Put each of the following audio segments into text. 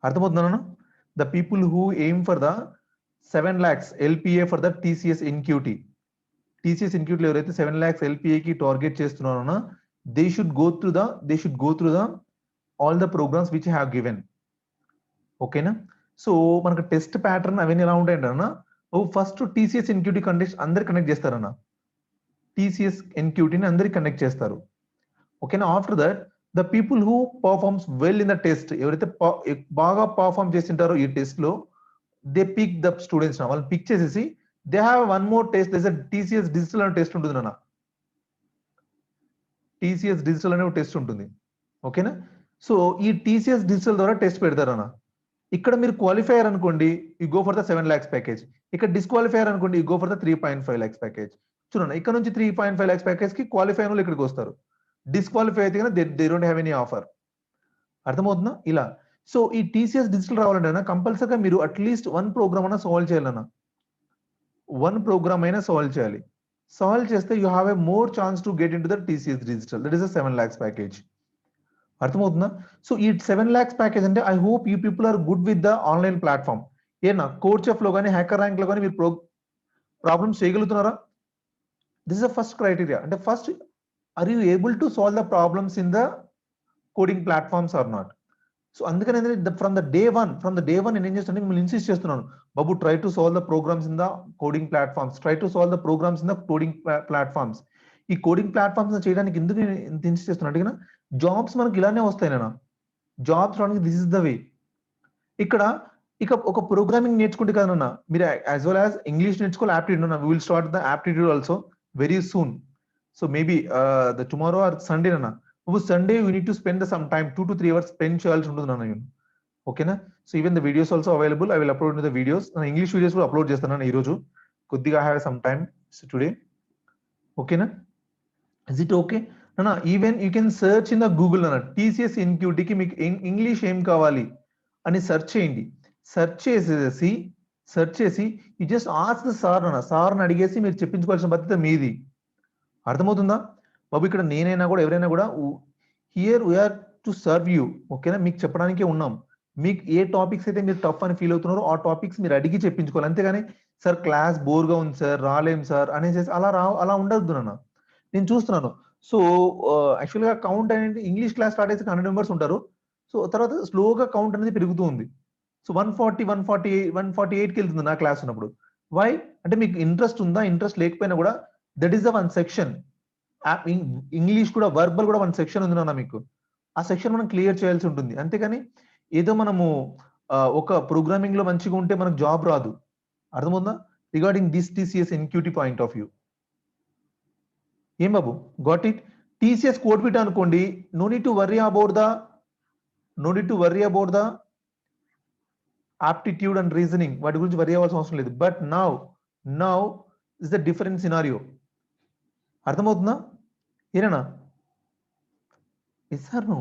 అర్థమవుతుందన్న? The people who aim for the 7 lakhs LPA for the TCS NQT. TCS NQT ఎవరైతే 7 lakhs LPA కి target చేస్తున్నారో they should go through the all the programs which have given. ఓకేనా? So మనకు test pattern అవన్నీ ఎలా ఉంటాయంటే first TCS NQT అందరికి connect చేస్తారన్న. TCS NQT ని అందరికి కనెక్ట్ చేస్తారు. ఓకేనా? After that the people who performs well in the test, ఎవరైతే బాగా పర్ఫార్మ్ చేసింటారో ఈ టెస్ట్ లో, దే పిక్ ద స్టూడెంట్స్. వాళ్ళని పిక్ చేసేసి they have one more test, TCS digital అనే టెస్ట్ ఉంటుంది అన్న. TCS డిజిటల్ అనే ఒక టెస్ట్ ఉంటుంది. ఓకేనా? సో ఈ TCS డిజిటల్ ద్వారా టెస్ట్ పెడతారన్న. ఇక్కడ మీరు క్వాలిఫైయర్ అనుకోండి, you go for the 7 lakhs package. ఇక్కడ డిస్క్వాలిఫైయర్ అనుకోండి, you go for the 3.5 lakhs package. చూడండి, ఇక్కడ నుంచి 3.5 lakhs ప్యాకేజ్ కి క్వాలిఫై వాళ్ళు ఇక్కడికి వస్తారు. డిస్క్వాలిఫై అయితే కనుక they don't have any offer. అర్థమవుతుందా? ఇలా. సో ఈ TCS డిజిటల్ రావాలంటే కంపల్సరీగా మీరు అట్లీస్ట్ 1 ప్రోగ్రామ్ అయినా సాల్వ్ చేయాలన్న. 1 ప్రోగ్రామ్ అయినా సాల్వ్ చేయాలి. సాల్వ్ చేస్తే you have a more chance to get in to the TCS digital. That is the 7 lakhs package. అర్థమవుతుందా? సో ఈ 7 lakhs ప్యాకేజ్ అంటే I hope you people are good with the online platform. ఏనా CodeChef లో కానీ HackerRank లో కానీ మీరు problems చేయగలుగుతున్నారా? This is the first criteria. అంటే first, are you able to solve the problems in the coding platforms or not? So అందుకని from the day one నేను ఏం చేస్తాను, మిమ్మల్ని ఇన్సిస్ట్ చేస్తున్నాను, బాబు try to solve the programs in the coding platforms, try to solve the programs in the coding platforms. ఈ coding platforms చేయడానికి ఎందుకు నేను ఇంత ఇన్సిస్ట్ చేస్తున్నాను అంటే, జాబ్స్ మనకి ఇలానే వస్తాయి నాన్న. జాబ్స్ రావడానికి దిస్ ఇస్ ద వే. ఇక్కడ ఇక ఒక ప్రోగ్రామింగ్ నేర్చుకుంటే కదన్నా మీరు యాజ్ వెల్ యాజ్ ఇంగ్లీష్ నేర్చుకోవాలి, aptitude. We will start the aptitude also very soon. So maybe the tomorrow or Sunday అన్న. Sunday you need to spend some time 2 to 3 hours spend చేయాల్సి ఉంటుంది నాన్న. ఓకేనా? So even the videos also available. I will upload the videos. నేను English videos కూడా upload చేస్తాను ఈ రోజు. కొద్దిగా హ్యావ్ సమ్ టైమ్ టుడే. ఓకేనా? ఇస్ ఇట్ ఓకే అన్న? Even you can search in the Google అన్న. TCS NQT కి మీకు ఇంగ్లీష్ ఏం కావాలి అని సెర్చ్ చేయండి. సెర్చ్ చేసి you just ask the sir అన్న. సార్ని అడిగేసి మీరు చెప్పించుకోవాల్సిన బాధ్యత మీది. అర్థమవుతుందా బాబు? ఇక్కడ నేనైనా కూడా ఎవరైనా కూడా here we are to serve you. ఓకేనా? మీకు చెప్పడానికే ఉన్నాం. మీకు ఏ టాపిక్స్ అయితే మీరు టఫ్ అని ఫీల్ అవుతున్నారో ఆ టాపిక్స్ మీరు అడిగి చెప్పించుకోవాలి. అంతేగాని సార్ క్లాస్ బోర్గా ఉంది సార్ రాలేం సార్ అనేసి అలా ఉండద్దు నాన్న. నేను చూస్తున్నాను. సో యాక్చువల్గా కౌంట్ అనేది ఇంగ్లీష్ క్లాస్ స్టార్ట్ అయితే 100 members ఉంటారు. సో తర్వాత స్లోగా కౌంట్ అనేది పెరుగుతూ ఉంది. సో 140, 148కి వెళ్తుంది నా క్లాస్ ఉన్నప్పుడు. వై అంటే మీకు ఇంట్రెస్ట్ ఉందా? ఇంట్రెస్ట్ లేకపోయినా కూడా that is the 1 section. English కూడా వర్బల్ కూడా 1 section ఉంది నాన్న మీకు. ఆ సెక్షన్ మనం క్లియర్ చేయాల్సి ఉంటుంది. అంతేగాని ఏదో మనము ఒక ప్రోగ్రామింగ్ లో మంచిగా ఉంటే మనకు జాబ్ రాదు. అర్థమవుతుందా? Regarding this TCS NQT point of view. ఏం బాబు got it? TCS code bit అనుకోండి, no need to worry about the aptitude and reasoning. వాటి గురించి వరీ అవ్వాల్సిన అవసరం లేదు. But now is the different scenario. అర్థమవుతుందా? ఏనా? Yes sir no?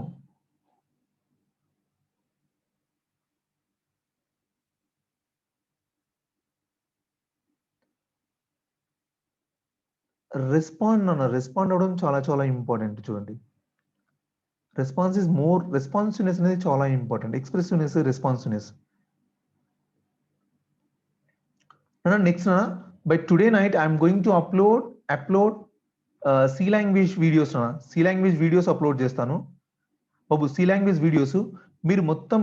రెస్పాండ్ అవడం చాలా ఇంపార్టెంట్. చూడండి, రెస్పాన్సివ్నెస్ అనేది చాలా important. Expressiveness, responsiveness. Next by today night I'm going to upload C language videos. C language videos upload చేస్తాను బాబు. సి లాంగ్వేజ్ వీడియోస్ మీరు మొత్తం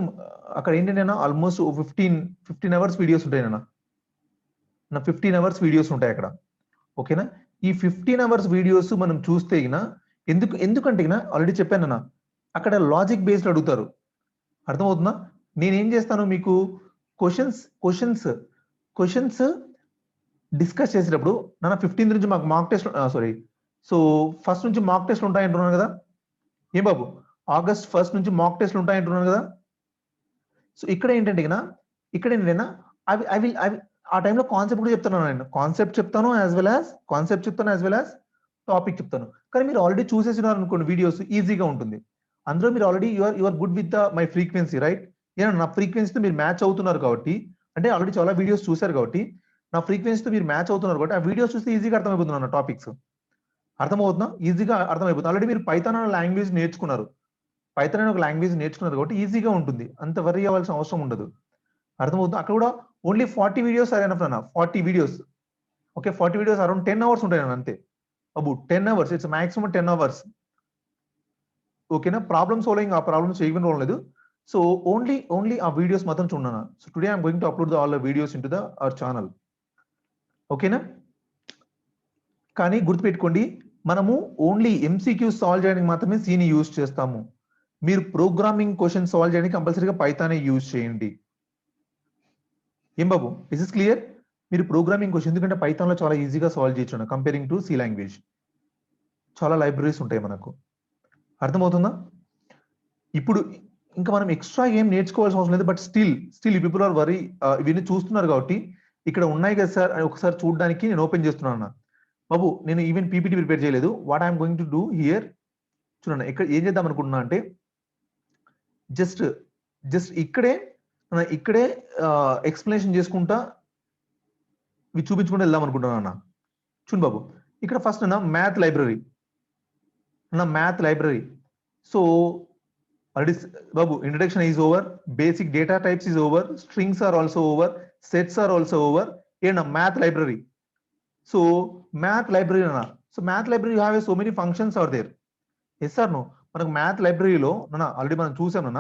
అక్కడ ఏంటంటే ఆల్మోస్ట్ 15 hours వీడియోస్ ఉంటాయి నా 15 hours వీడియోస్ ఉంటాయి అక్కడ. ఓకేనా? ఈ 15 hours వీడియోస్ మనం చూస్తే ఎందుకంటే ఆల్రెడీ చెప్పాను అక్కడ లాజిక్ బేస్డ్ అడుగుతారు. అర్థమవుతుందా? నేనేం చేస్తాను, మీకు క్వశ్చన్స్ డిస్కస్ చేసేటప్పుడు 15th నుంచి మాకు మాక్ టెస్ట్ సో ఫస్ట్ నుంచి మాక్ టెస్ట్ ఉంటాయంటున్నాను కదా. ఏం బాబు? August 1st నుంచి మాక్ టెస్ట్లు ఉంటాయంటున్నాను కదా. సో ఇక్కడ ఏంటంటే అవి ఆ టైంలో కాన్సెప్ట్ కూడా చెప్తాను. నేను కాన్సెప్ట్ చెప్తాను యాజ్ వెల్ యాజ్ టాపిక్ చెప్తాను. కానీ మీరు ఆల్రెడీ చూసేసినారు అనుకోండి వీడియోస్, ఈజీగా ఉంటుంది. అందులో మీరు already your good with my frequency, right? నా ఫ్రీక్వెన్సీతో మీరు మ్యాచ్ అవుతున్నారు కాబట్టి, అంటే ఆల్రెడీ చాలా వీడియోస్ చూసారు కాబట్టి నా ఫ్రీక్వెన్సీతో మీరు మ్యాచ్ అవుతున్నారు కాబట్టి ఆ వీడియోస్ చూస్తే ఈజీగా అర్థమైపోతుంది నా టాపిక్స్. అర్థమవుతుందా? ఈజీగా అర్థమైపోతుంది. ఆల్రెడీ మీరు పైథాన్ లాంగ్వేజ్ నేర్చుకున్నారు. పైథాన్ అనే ఒక లాంగ్వేజ్ నేర్చుకున్నారు కాబట్టి ఈజీగా ఉంటుంది, అంత వరీ అవ్వాల్సిన అవసరం ఉండదు. అర్థమవుతుంది. అక్కడ కూడా ఓన్లీ 40 వీడియోస్ ఆర్ ఎనఫ్ అన్న, 40 videos. Okay, 40 videos around 10 hours ఉంటాయి అన్న అంతే. అబ్బు 10 అవర్స్, ఇట్స్ మాక్సిమం 10 అవర్స్. ఓకేనా, ప్రాబ్లమ్ సాల్వింగ్ ఆ ప్రాబ్లమ్స్ చేయకుండా లేదు. సో ఓన్లీ ఆ వీడియోస్ మాత్రం చూడన్నా. So today I'm going to upload all the videos in to the our channel. ఓకేనా, కానీ గుర్తుపెట్టుకోండి, మనము ఓన్లీ ఎంసీక్యూ సాల్వ్ చేయడానికి మాత్రమే సీని యూజ్ చేస్తాము. మీరు ప్రోగ్రామింగ్ క్వశ్చన్ సాల్వ్ చేయడానికి కంపల్సరీగా పైథానే యూజ్ చేయండి. ఏం బాబు, ఇస్ ఇస్ క్లియర్? మీరు ప్రోగ్రామింగ్ క్వశ్చన్, ఎందుకంటే పైథాన్ లో చాలా ఈజీగా సాల్వ్ చేయొచ్చు కంపేరింగ్ టు సి లాంగ్వేజ్. చాలా లైబ్రరీస్ ఉంటాయి మనకు. అర్థమవుతుందా? ఇప్పుడు ఇంకా మనం ఎక్స్ట్రా ఏం నేర్చుకోవాల్సిన అవసరం లేదు. But still people are worry, ఇవన్నీ చూస్తున్నారు కాబట్టి ఇక్కడ ఉన్నాయి కదా సార్ ఒకసారి చూడడానికి నేను ఓపెన్ చేస్తున్నాను బాబు. నేను ఈవెన్ పీపీటీ ప్రిపేర్ చేయలేదు. What I'm going to do here, చూడండి ఇక్కడ ఏం చేద్దాం అనుకుంటున్నా అంటే జస్ట్ ఇక్కడే ఎక్స్ప్లెనేషన్ చేసుకుంటా ఇవి చూపించుకుంటూ వెళ్దాం అనుకుంటున్నాను అన్న. చూడు బాబు, ఇక్కడ ఫస్ట్ అన్న math library. So already babu, introduction is over, basic data types is over, strings are also over, sets are also over, and a math library. So math library na, so math library you have so many functions are there. Yes sir, no manaku math library lo na already మనం చూసాం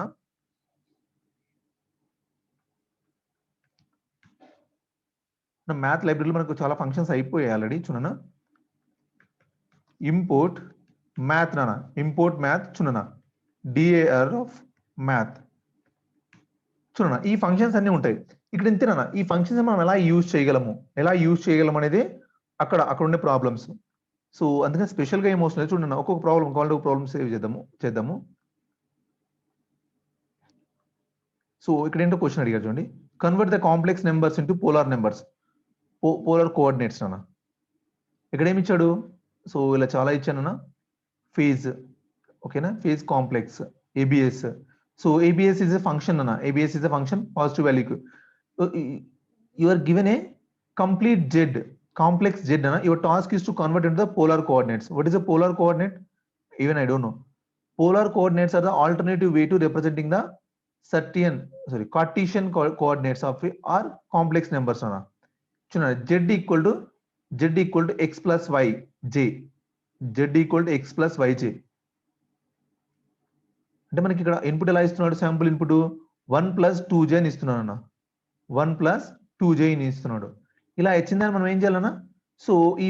na math library లో మనకు చాలా functions అయిపోయాయి already. చూడనా, import math చూడనా, DAR of math. చూడనా, ఈ ఫంక్షన్స్ అన్ని ఉంటాయి ఇక్కడ. ఇంతేనా, ఈ ఫంక్షన్స్ మనం ఎలా యూజ్ చేయగలం అనేది అక్కడ ఉండే ప్రాబ్లమ్స్. సో అందుకని స్పెషల్ గా ఏం అవసరం లేదు. చూడండి, ఒక్కొక్క ప్రాబ్లమ్ సేవ్ చేద్దాము. సో ఇక్కడ ఏంటో క్వశ్చన్ అడిగారు చూడండి, convert the complex numbers into polar numbers, polar coordinates అన్న. ఇక్కడ ఏమి ఇచ్చాడు? సో ఇలా చాలా ఇచ్చానన్నా. ఫేజ్, ఓకేనా, phase complex ABS. So ABS is a function, ABS is a function, positive value. So you are given a complete Z, complex Z. Your task is to convert into the polar coordinates. What is a polar coordinate? Even I don't know. Polar coordinates are the alternative way to representing the Cartesian coordinates of or complex numbers. Z equal to x plus y j. Z equal to x plus y j. అంటే మనకి ఇక్కడ input ఎలా ఇస్తున్నాడు? Sample input 1 + 2j అని ఇస్తున్నాడు అన్న. 1 + 2j అని ఇస్తున్నాడు. ఇలా ఇచ్చిందని మనం ఏం చేయాలన్నా, సో ఈ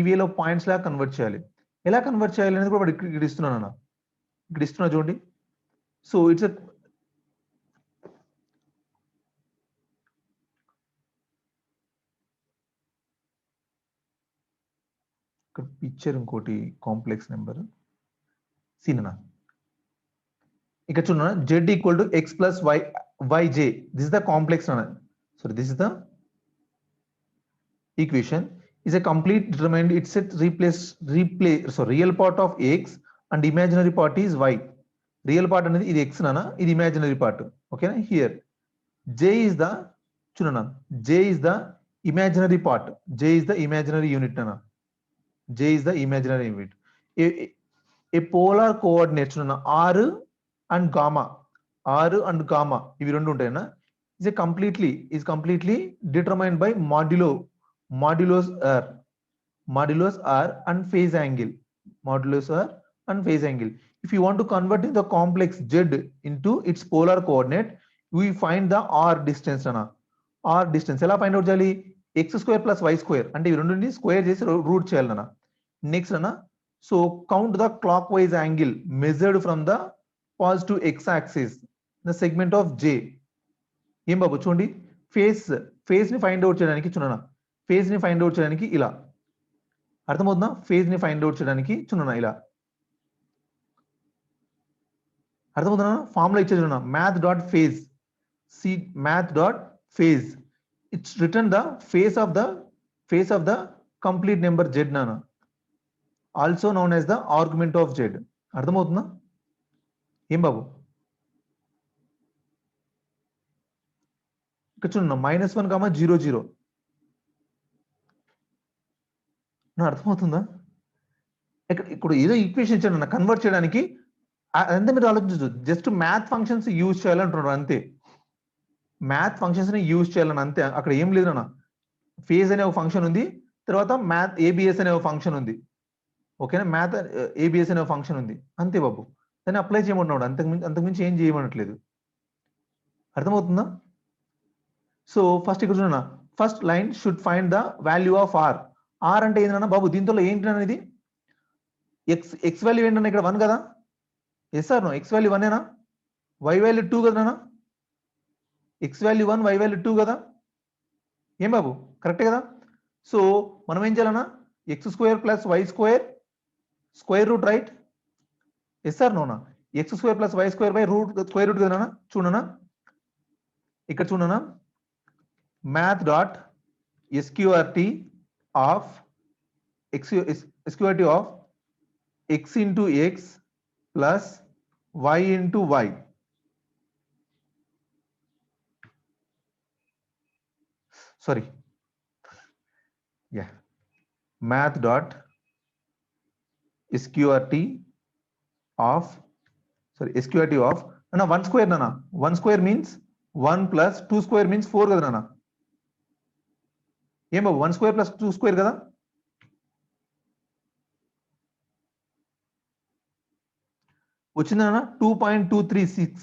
వేలో పాయింట్స్ లా కన్వర్ట్ చేయాలి. ఎలా కన్వర్ట్ చేయాలి అనేది కూడా ఇక్కడ ఇస్తున్నాను అన్న. ఇక్కడ ఇస్తున్నా చూడండి. సో ఇట్స్ ఇక్కడ పిక్చర్ ఇంకోటి కాంప్లెక్స్ నెంబర్ సీనా. ఇక్కడ చూడండి, Z equal to x plus yj. This is the complex. So this is the equation. Is a complete determined. It's a replace. So real part of x and imaginary part is y. Real part అనేది ఇది x నానా, ఇది imaginary part. Okay, here j is the చూడనా, j is the imaginary part. J is the imaginary unit నానా. J is the imaginary unit. A polar coordinate చూడనా, r and gamma ఇవి రెండు ఉంటాయన్నా. is completely determined by modulus r and phase angle. If you want to convert the complex Z into its polar coordinate, we find the r distance అన్న. r distance ఎలా find out చేయాలి? x² + y² అంటే ఈ రెండుని square చేసి route చేయాలన్నా. Next అన్న, so count the clock wise angle measured from the positive x-axis the segment of J. ఏం బాబు చూడండి, ఫేజ్ ని ఫైండ్ అవుట్ చేయడానికి చూడనా, ఫేజ్ ని ఫైండ్ అవుట్ చేయడానికి ఇలా అర్థమవుతుందా? ఫేజ్ ని ఫైండ్ అవుట్ చేయడానికి చూడనా ఇలా అర్థమవుతుందా? ఫార్ములా ఇచ్చే చూడనా, math.phase. It's written the face of the complete number Z నానా, also known as the argument of Z. అర్థమవుతుందా? ఏం బాబు ఇక్కడ చూడండి, -1, 0, 0. నా అర్థమవుతుందా? ఇక్కడ ఏదో ఈక్వేషన్ ఇచ్చాడు కన్వర్ట్ చేయడానికి. అదంతా మీరు ఆలోచించు, జస్ట్ మ్యాథ్ ఫంక్షన్స్ యూజ్ చేయాలంటున్నారు అంతే, మ్యాథ్ ఫంక్షన్స్ ని యూజ్ చేయాలని అంతే, అక్కడ ఏం లేదు అన్న. ఫేజ్ అనే ఒక ఫంక్షన్ ఉంది, తర్వాత మ్యాథ్ ఏబిఎస్ అనే ఒక ఫంక్షన్ ఉంది, ఓకేనా, మ్యాథ్ ఏబిఎస్ అనే ఒక ఫంక్షన్ ఉంది అంతే బాబు, దాన్ని అప్లై చేయమంటున్నాడు, అంతకుమించి ఏం చేయమనట్లేదు. అర్థమవుతుందా? సో ఫస్ట్ ఇక్కడ చూడన్నా, first line should find the value of R. R అంటే ఏంటన్నా బాబు, దీంట్లో ఏంటి అనేది ఎక్స్ వాల్యూ ఏంటన్నా ఇక్కడ 1 కదా, yes or no, x value 1ఏనా, వై వాల్యూ 2 కదా నాన్న, ఎక్స్ వాల్యూ 1 వై వాల్యూ 2 కదా, ఏం బాబు కరెక్టే కదా. సో మనం ఏం చేయాలన్నా, x square plus y square square root, right, yes or నోనా, x square plus y square by root square root కదా, చూడనా ఇక్కడ చూడనా, math dot sqrt of sqrt of x into x plus y into y. Sorry, yeah, math dot sqrt of sqrt of nana 1 square nana, 1 square means 1 plus 2 square means 4 kada nana, ఏం బాబు 1 square plus 2 square కదా, వచ్చిందన్న 2.236,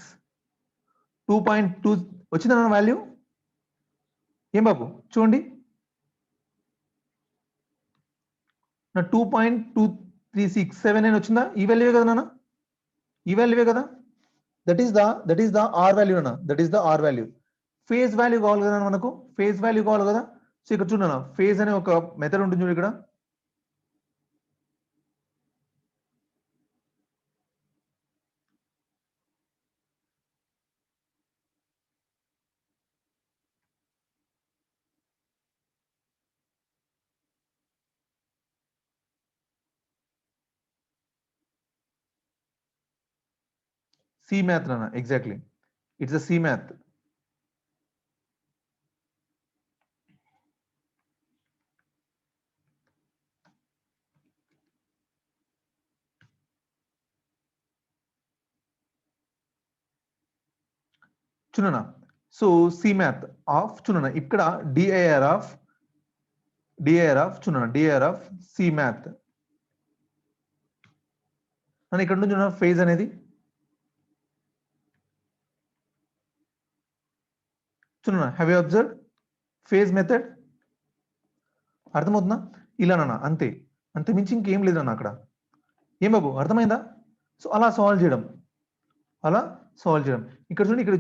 2.2 వచ్చిందన్న value, ఏం బాబు చూడండి నా 2.2367 అని వచ్చిందా, ఈ వాల్యూవే కదా నాన్న, ఈ వాల్యూవే కదా, that is the R value అన్న, that is the R value. Phase value కావాలి కదా మనకు, ఫేజ్ వాల్యూ కావాలి కదా. సో ఇక్కడ చూడన్నా, ఫేజ్ అనే ఒక మెథడ్ ఉంటుంది చూడు ఇక్కడ, సి మ్యాథ్ నాన్న, exactly it's a C math. చూడనా, సో సి మ్యాథ్ ఆఫ్ చూడనా, ఇక్కడ డిఐఆర్ ఆఫ్ చూడనా, డిఐఆర్ ఆఫ్ సి మ్యాథ్ అని ఇక్కడ నుంచి చూడనా, ఫేజ్ అనేది చూడనా, have you observe phase method, అర్థమవుతుందా, ఇలానన్నా అంతే, అంతే మించి ఇంకేం లేదన్న అక్కడ, ఏం బాబు అర్థమైందా. సో అలా సాల్వ్ చేయడం, అలా సాల్వ్ చేయడం. ఇక్కడ చూడండి, ఇక్కడ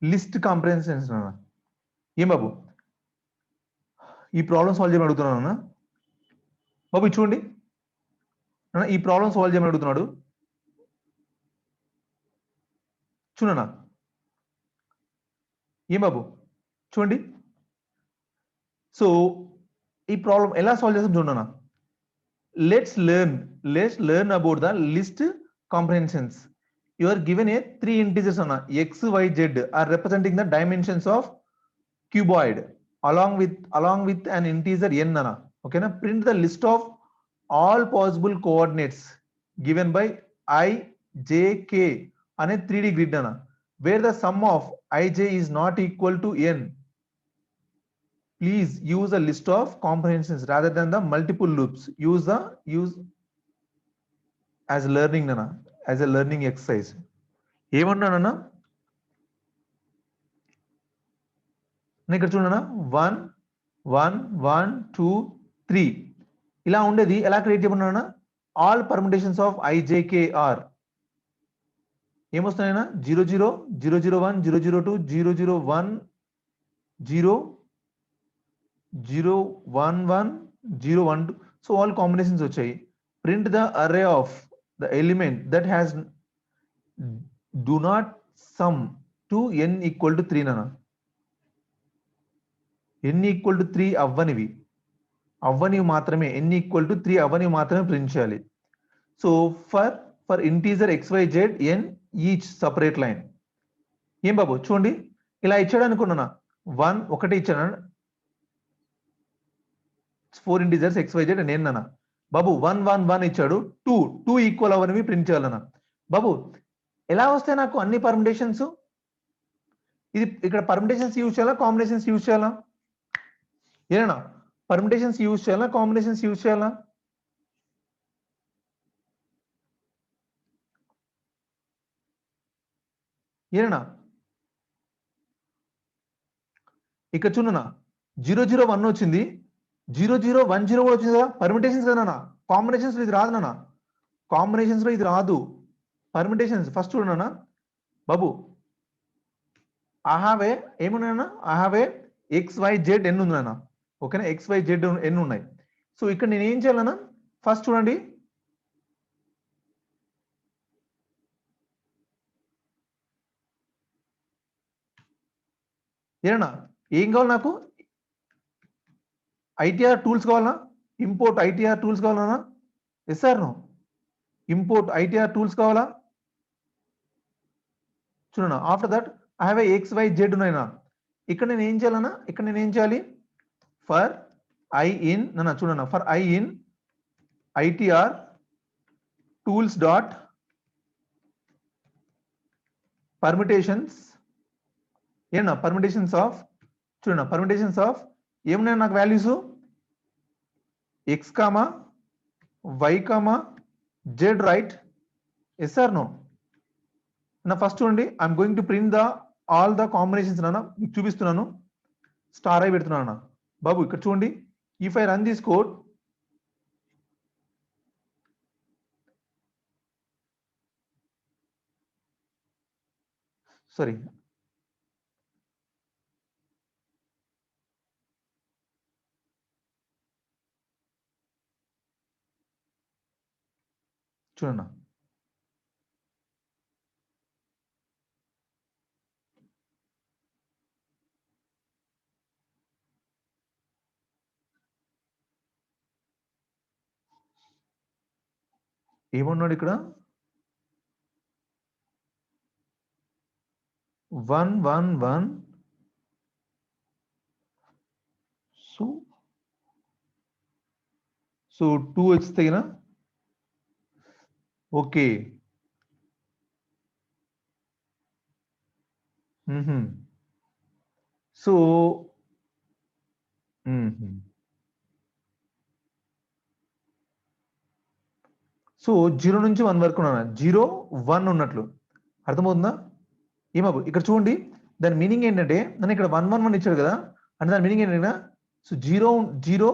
లిస్ట్ కాంప్రహెన్షన్స్ అన్న, ఏం బాబు ఈ ప్రాబ్లం సాల్వ్ చేయమని అడుగుతున్నాను బాబు, ఇది చూడండి ఈ ప్రాబ్లం సాల్వ్ చేయమని అడుగుతున్నాడు, చూడనా ఏం బాబు చూడండి. సో ఈ ప్రాబ్లం ఎలా సాల్వ్ చేస్తాం చూడనా, let's learn about the list comprehensions. You are given a 3 integers on x, y, z are representing the dimensions of cuboid along with an integer n nana. Okay na, print the list of all possible coordinates given by I, j, k on a 3D grid nana, where the sum of ij is not equal to n. Please use a list of comprehensions rather than the multiple loops. Use as learning nana, as a learning exercise. ఏమన్నానన్నా, ఇక్కడ చూడన్నా 1 1 1 2 3 ఇలా ఉండేది, ఎలా create చేయమన్నా, all permutations of ఐజేకేఆర్ ఏమొస్తున్నాయన్నా 0 0 0 0 1 0 0 2 0 0 1 0 0 1 1 0 1 2. So all combinations వచ్చాయి. Print the array of the element that has do not sum to n equal to 3 nana, n equal to 3 అవ్వనివి మాత్రమే, n equal to 3 అవ్వనివి మాత్రమే ప్రింట్ చేయాలి. So for for integer XYZ n each separate line. ఏం బాబు చూడండి, ఇలా ఇచ్చాడు అనుకున్నానా, 1 ఒకటి ఇచ్చాను, 4 ఇంటీజర్స్ XYZ అండ్ ఎన్ అన్న. బాబు 1 1 1 ఇచ్చాడు, 2 2 ఈక్వల్ అవన్నీ ప్రింట్ చేయాలన్నా. బాబు ఎలా వస్తాయి నాకు అన్ని పర్మిటేషన్స్? ఇది ఇక్కడ పర్మిటేషన్స్ యూజ్ చేయాలా, కాంబినేషన్స్ యూజ్ చేయాలా? ఏనా పర్మిటేషన్స్ యూజ్ చేయాలా, కాంబినేషన్స్ యూజ్ చేయాలా? ఏనా ఇక్కడ చూడనా, 001 వచ్చింది, 0010 కూడా వచ్చింది కదా, పర్మిటేషన్స్ కదా, కాంబినేషన్స్ లో ఇది రాదు నాన్న, కాంబినేషన్స్ లో ఇది రాదు, పర్మిటేషన్స్. ఫస్ట్ చూడనా బాబు, ఐ హావ్ ఏ ఏమున్నాయన్నా, I have a XYZ n ఉంది నాన్న, ఓకేనా, XYZ ఎన్ ఉన్నాయి. సో ఇక్కడ నేను ఏం చేయాలన్నా, ఫస్ట్ చూడండి, ఏనా ఏం కావాలి నాకు, ఐటీఆర్ టూల్స్ కావాలన్నా, ఇంపోర్ట్ ఐటీఆర్ టూల్స్ కావాలన్నా, yes sir no, import itertools కావాలా? చూడనా, after that I have a XYZ ఉన్నాయినా, ఇక్కడ నేను ఏం చేయాలన్నా, ఇక్కడ నేను ఏం చేయాలి, ఫర్ ఐ ఇన్ నా చూడనా, for i in itertools dot permutations, ఏనా పర్మిటేషన్స్ ఆఫ్, చూడనా పర్మిటేషన్స్ ఆఫ్ ఏమున్నాయి నాకు values, x comma y comma z, right, yes or no? నా ఫస్ట్ చూడండి, I'm going to print the all the combinations నాన్న, మీకు చూపిస్తున్నాను, స్టార్ అయి పెడుతున్నాను బాబు. ఇక్కడ చూడండి, if I run this code, sorry చూడన్నా, ఏమన్నాడు ఇక్కడ, 1 1 1, సో సో 2 వచ్చితేనా, ఓకే, సో సో 0 నుంచి 1 వరకు ఉన్నా, 0 1 ఉన్నట్లు అర్థమవుతుందా? ఏమవు ఇక్కడ చూడండి, దాని మీనింగ్ ఏంటంటే, నన్ను ఇక్కడ 1 1 1 ఇచ్చాడు కదా, అంటే దాని మీనింగ్ ఏంటంటే, సో 0 0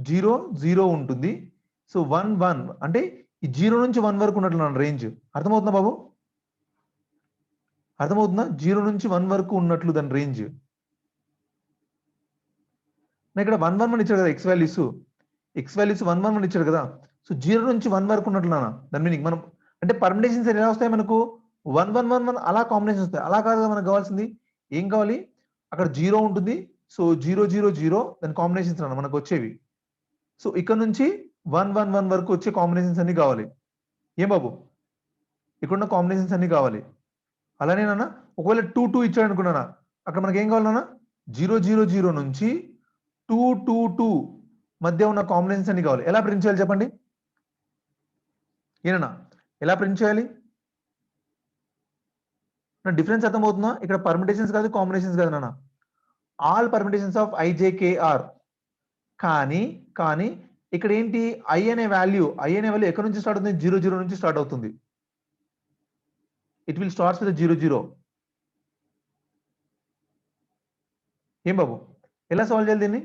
0 0 ఉంటుంది, సో 1 1 అంటే ఈ 0 నుంచి 1 వరకు ఉన్నట్లు నా రేంజ్. అర్థమవుతుందా బాబు? అర్థమవుతుందా? 0 నుంచి 1 వరకు ఉన్నట్లు దాని రేంజ్. నా ఇక్కడ 1 1 1 ఇచ్చాడు కదా, ఎక్స్ వాల్యూస్ 1 1 1 ఇచ్చాడు కదా, సో 0 నుంచి 1 వరకు ఉన్నట్లు నాన్న దాని మీనింగ్. మనం అంటే పర్మిటేషన్స్ ఎలా వస్తాయి మనకు, 1 1 1 1 అలా కాంబినేషన్ వస్తాయి, అలా కాదు మనకు కావాల్సింది, ఏం కావాలి, అక్కడ 0 ఉంటుంది, సో 0 0 0 దాని కాంబినేషన్స్ అన్న మనకు వచ్చేవి. సో ఇక్కడ నుంచి 1 1 1 వరకు వచ్చే కాంబినేషన్స్ అన్ని కావాలి. ఏం బాబు, ఇక్కడున్న కాంబినేషన్స్ అన్ని కావాలి. అలానేనా, ఒకవేళ 2 2 ఇచ్చాడు అనుకున్నానా, అక్కడ మనకి ఏం కావాలన్నా, 0 0 0 నుంచి 2 2 2 మధ్య ఉన్న కాంబినేషన్స్ అన్ని కావాలి. ఎలా ప్రింట్ చేయాలి చెప్పండి, ఏనా ఎలా ప్రింట్ చేయాలి? నా డిఫరెన్స్ అర్థమవుతుందా? ఇక్కడ పర్మిటేషన్స్ కాదు, కాంబినేషన్స్ కాదు నాన్న, ఆల్ పర్మిటేషన్స్ ఆఫ్ IJKR. కానీ కానీ ఇక్కడ ఏంటి, ఐ అనే వాల్యూ ఎక్కడి నుంచి స్టార్ట్ అవుతుంది, 0 0 నుంచి స్టార్ట్ అవుతుంది. It will starts with 0 0. ఏం బాబు, ఎలా సాల్వ్ చేయాలి దీన్ని?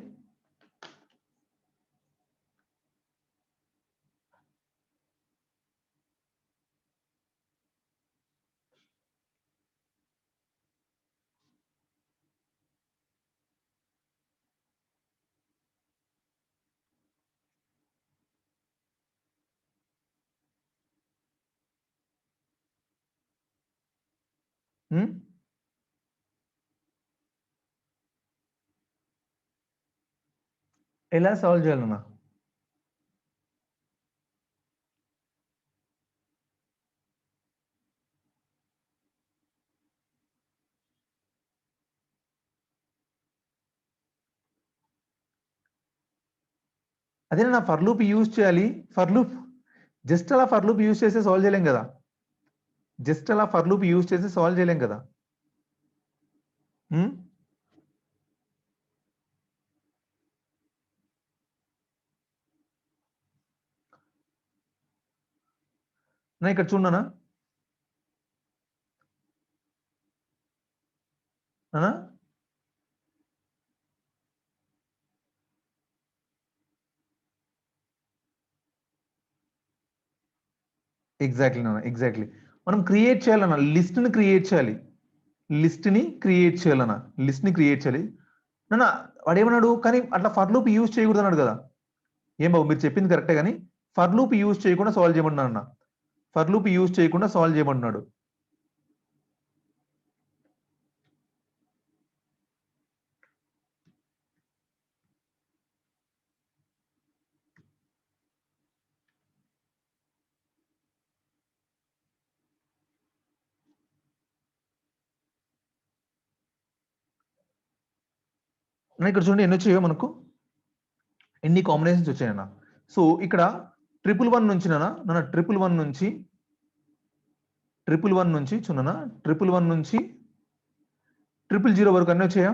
ఎలా సాల్వ్ చేయాలన్నా? అదే నా ఫర్ లూప్ యూజ్ చేయాలి. ఫర్ లూప్ జస్ట్ అలా ఫర్ లూప్ యూజ్ చేసి సాల్వ్ చేయలేం కదా. జస్ట్ అలా ఫర్ లూప్ యూజ్ చేసి సాల్వ్ చేయలేం కదా. నా ఇక్కడ చూడనా ఎగ్జాక్ట్లీ నాన్న, ఎగ్జాక్ట్లీ. మనం క్రియేట్ చేయాలన్న లిస్ట్ని క్రియేట్ చేయాలి. లిస్ట్ని క్రియేట్ చేయాలన్న లిస్ట్ని క్రియేట్ చేయాలి. నాన్న వాడు ఏమన్నాడు, కానీ అట్లా ఫర్ లూప్ యూజ్ చేయకూడదు అన్నాడు కదా. ఏం బాబు మీరు చెప్పింది కరెక్టే, కానీ ఫర్ లూప్ యూజ్ చేయకుండా సాల్వ్ చేయమంటున్నాడు అన్న. ఫర్ లూప్ యూజ్ చేయకుండా సాల్వ్ చేయమంటున్నాడు. ఇక్కడ చూడండి ఎన్ని వచ్చాయో మనకు, ఎన్ని కాంబినేషన్స్ వచ్చాయన్న. సో ఇక్కడ 111 నుంచి నాన్న 111 నుంచి 111 నుంచి 000 వరకు అన్నీ వచ్చాయా.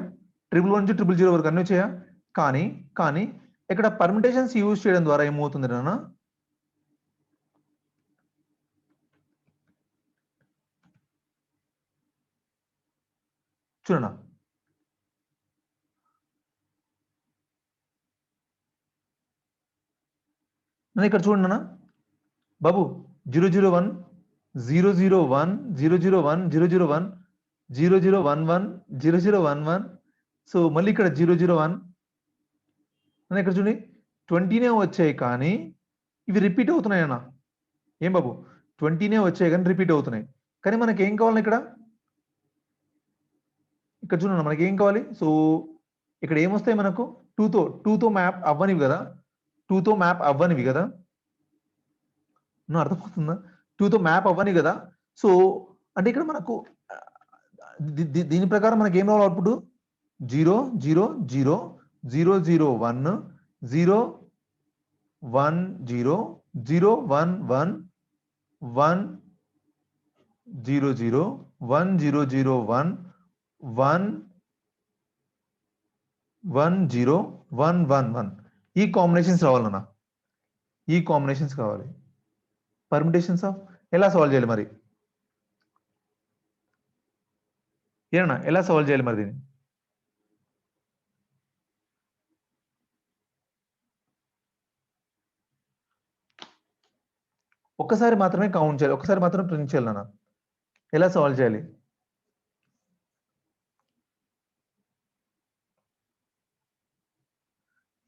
111 నుంచి 000 వరకు అన్నీ వచ్చాయా. కానీ ఇక్కడ పర్మిటేషన్స్ యూజ్ చేయడం ద్వారా ఏమవుతుంది నాన్న, చూడనా ఇక్కడ చూడండి బాబు, 001 001 001 001 0011 0011. సో మళ్ళీ ఇక్కడ 001 ఇక్కడ చూడండి 20నే వచ్చాయి, కానీ ఇవి రిపీట్ అవుతున్నాయి అన్న. ఏం బాబు 20నే వచ్చాయి కానీ రిపీట్ అవుతున్నాయి. కానీ మనకి ఏం కావాలి ఇక్కడ చూడండి మనకి ఏం కావాలి. సో ఇక్కడ ఏమొస్తాయి మనకు, 2తో మ్యాప్ అవ్వనివి కదా. 2తో మ్యాప్ అవ్వనివి కదా, అర్థమవుతుందా. 2తో మ్యాప్ అవ్వని కదా. సో అంటే ఇక్కడ మనకు దీని ప్రకారం మనకి ఏం రావాలి అవుట్పుట్, 0 0 0 0 0 1 0 1 0 0 1 1 1 0 0 1 0 0 1 1 1 0 1 1 1. ఈ కాంబినేషన్స్ రావాలన్నా, ఈ కాంబినేషన్స్ కావాలి. పర్మిటేషన్స్ ఆఫ్ ఎలా సాల్వ్ చేయాలి మరి, ఏనా ఎలా సాల్వ్ చేయాలి మరి దీన్ని. ఒక్కసారి మాత్రమే కౌంట్ చేయాలి, ఒక్కసారి మాత్రమే ప్రింట్ చేయాలి నాన్న. ఎలా సాల్వ్ చేయాలి,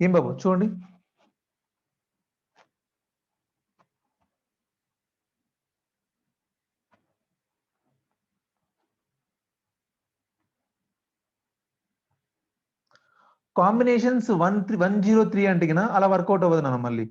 ఏం బాబు చూడండి. కాంబినేషన్స్ 103 అంటే అలా వర్కౌట్ అవ్వదు నాన్న. మళ్ళీ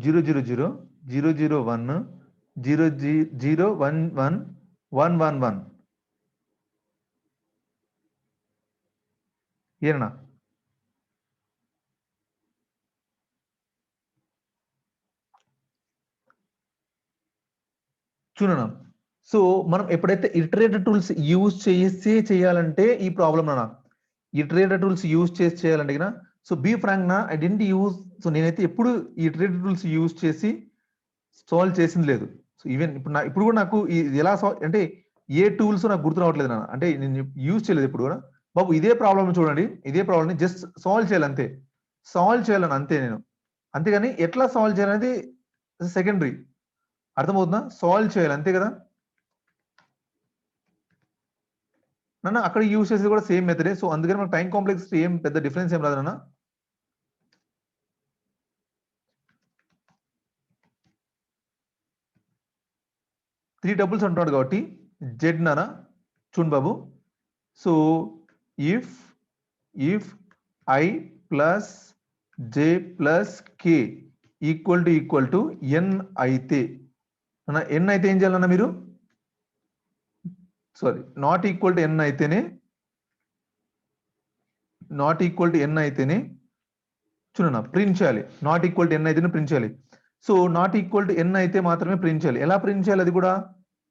జీరో 0 0 0 0 1 0 0 1 1 1 1 1 ఏనా చూడనా. సో మనం ఎప్పుడైతే ఇటరేటర్ టూల్స్ యూజ్ చేయాలంటే ఈ ప్రాబ్లం నాన్న. ఇటరేటర్ టూల్స్ యూజ్ చేయాలంటే సో బీ ఫ్రాంక్ నా ఐ డెంట్ యూజ్. సో నేనైతే ఎప్పుడు ఈ ఇటరేటర్ టూల్స్ యూజ్ చేసి సాల్వ్ చేసింది లేదు. సో ఈవెన్ ఇప్పుడు కూడా నాకు ఎలా సాల్వ్ అంటే ఏ టూల్స్ నాకు గుర్తు రావట్లేదు నాన్న. అంటే నేను యూజ్ చేయలేదు ఇప్పుడు కూడా. బాబు ఇదే ప్రాబ్లం చూడండి, ఇదే ప్రాబ్లమ్ని జస్ట్ సాల్వ్ చేయాలి అంతే, సాల్వ్ చేయాలని అంతే నేను. అంతేగాని ఎట్లా సాల్వ్ చేయాలనేది సెకండరీ. అర్థమవుతుందా, సాల్వ్ చేయాలి అంతే కదా నాన్న. అక్కడ యూజ్ చేసేది కూడా సేమ్ మెథడే. సో అందుకని మనకు టైం కాంప్లెక్స్ ఏం పెద్ద డిఫరెన్స్ ఏం రాదు నాన్న. 3 టపుల్స్ అంటున్నాడు కాబట్టి జెడ్ నానా చూడండి బాబు. So if i plus j plus k equal to n అయితే అన్న, ఎన్ అయితే ఏం చేయాలన్నా మీరు, sorry not equal to n అయితేనే, నాట్ ఈక్వల్ టు ఎన్ అయితేనే చూడన్నా ప్రింట్ చేయాలి. నాట్ ఈక్వల్ టు ఎన్ అయితేనే ప్రింట్ చేయాలి. So not equal to n అయితే మాత్రమే ప్రింట్ చేయాలి. ఎలా ప్రింట్ చేయాలి, అది కూడా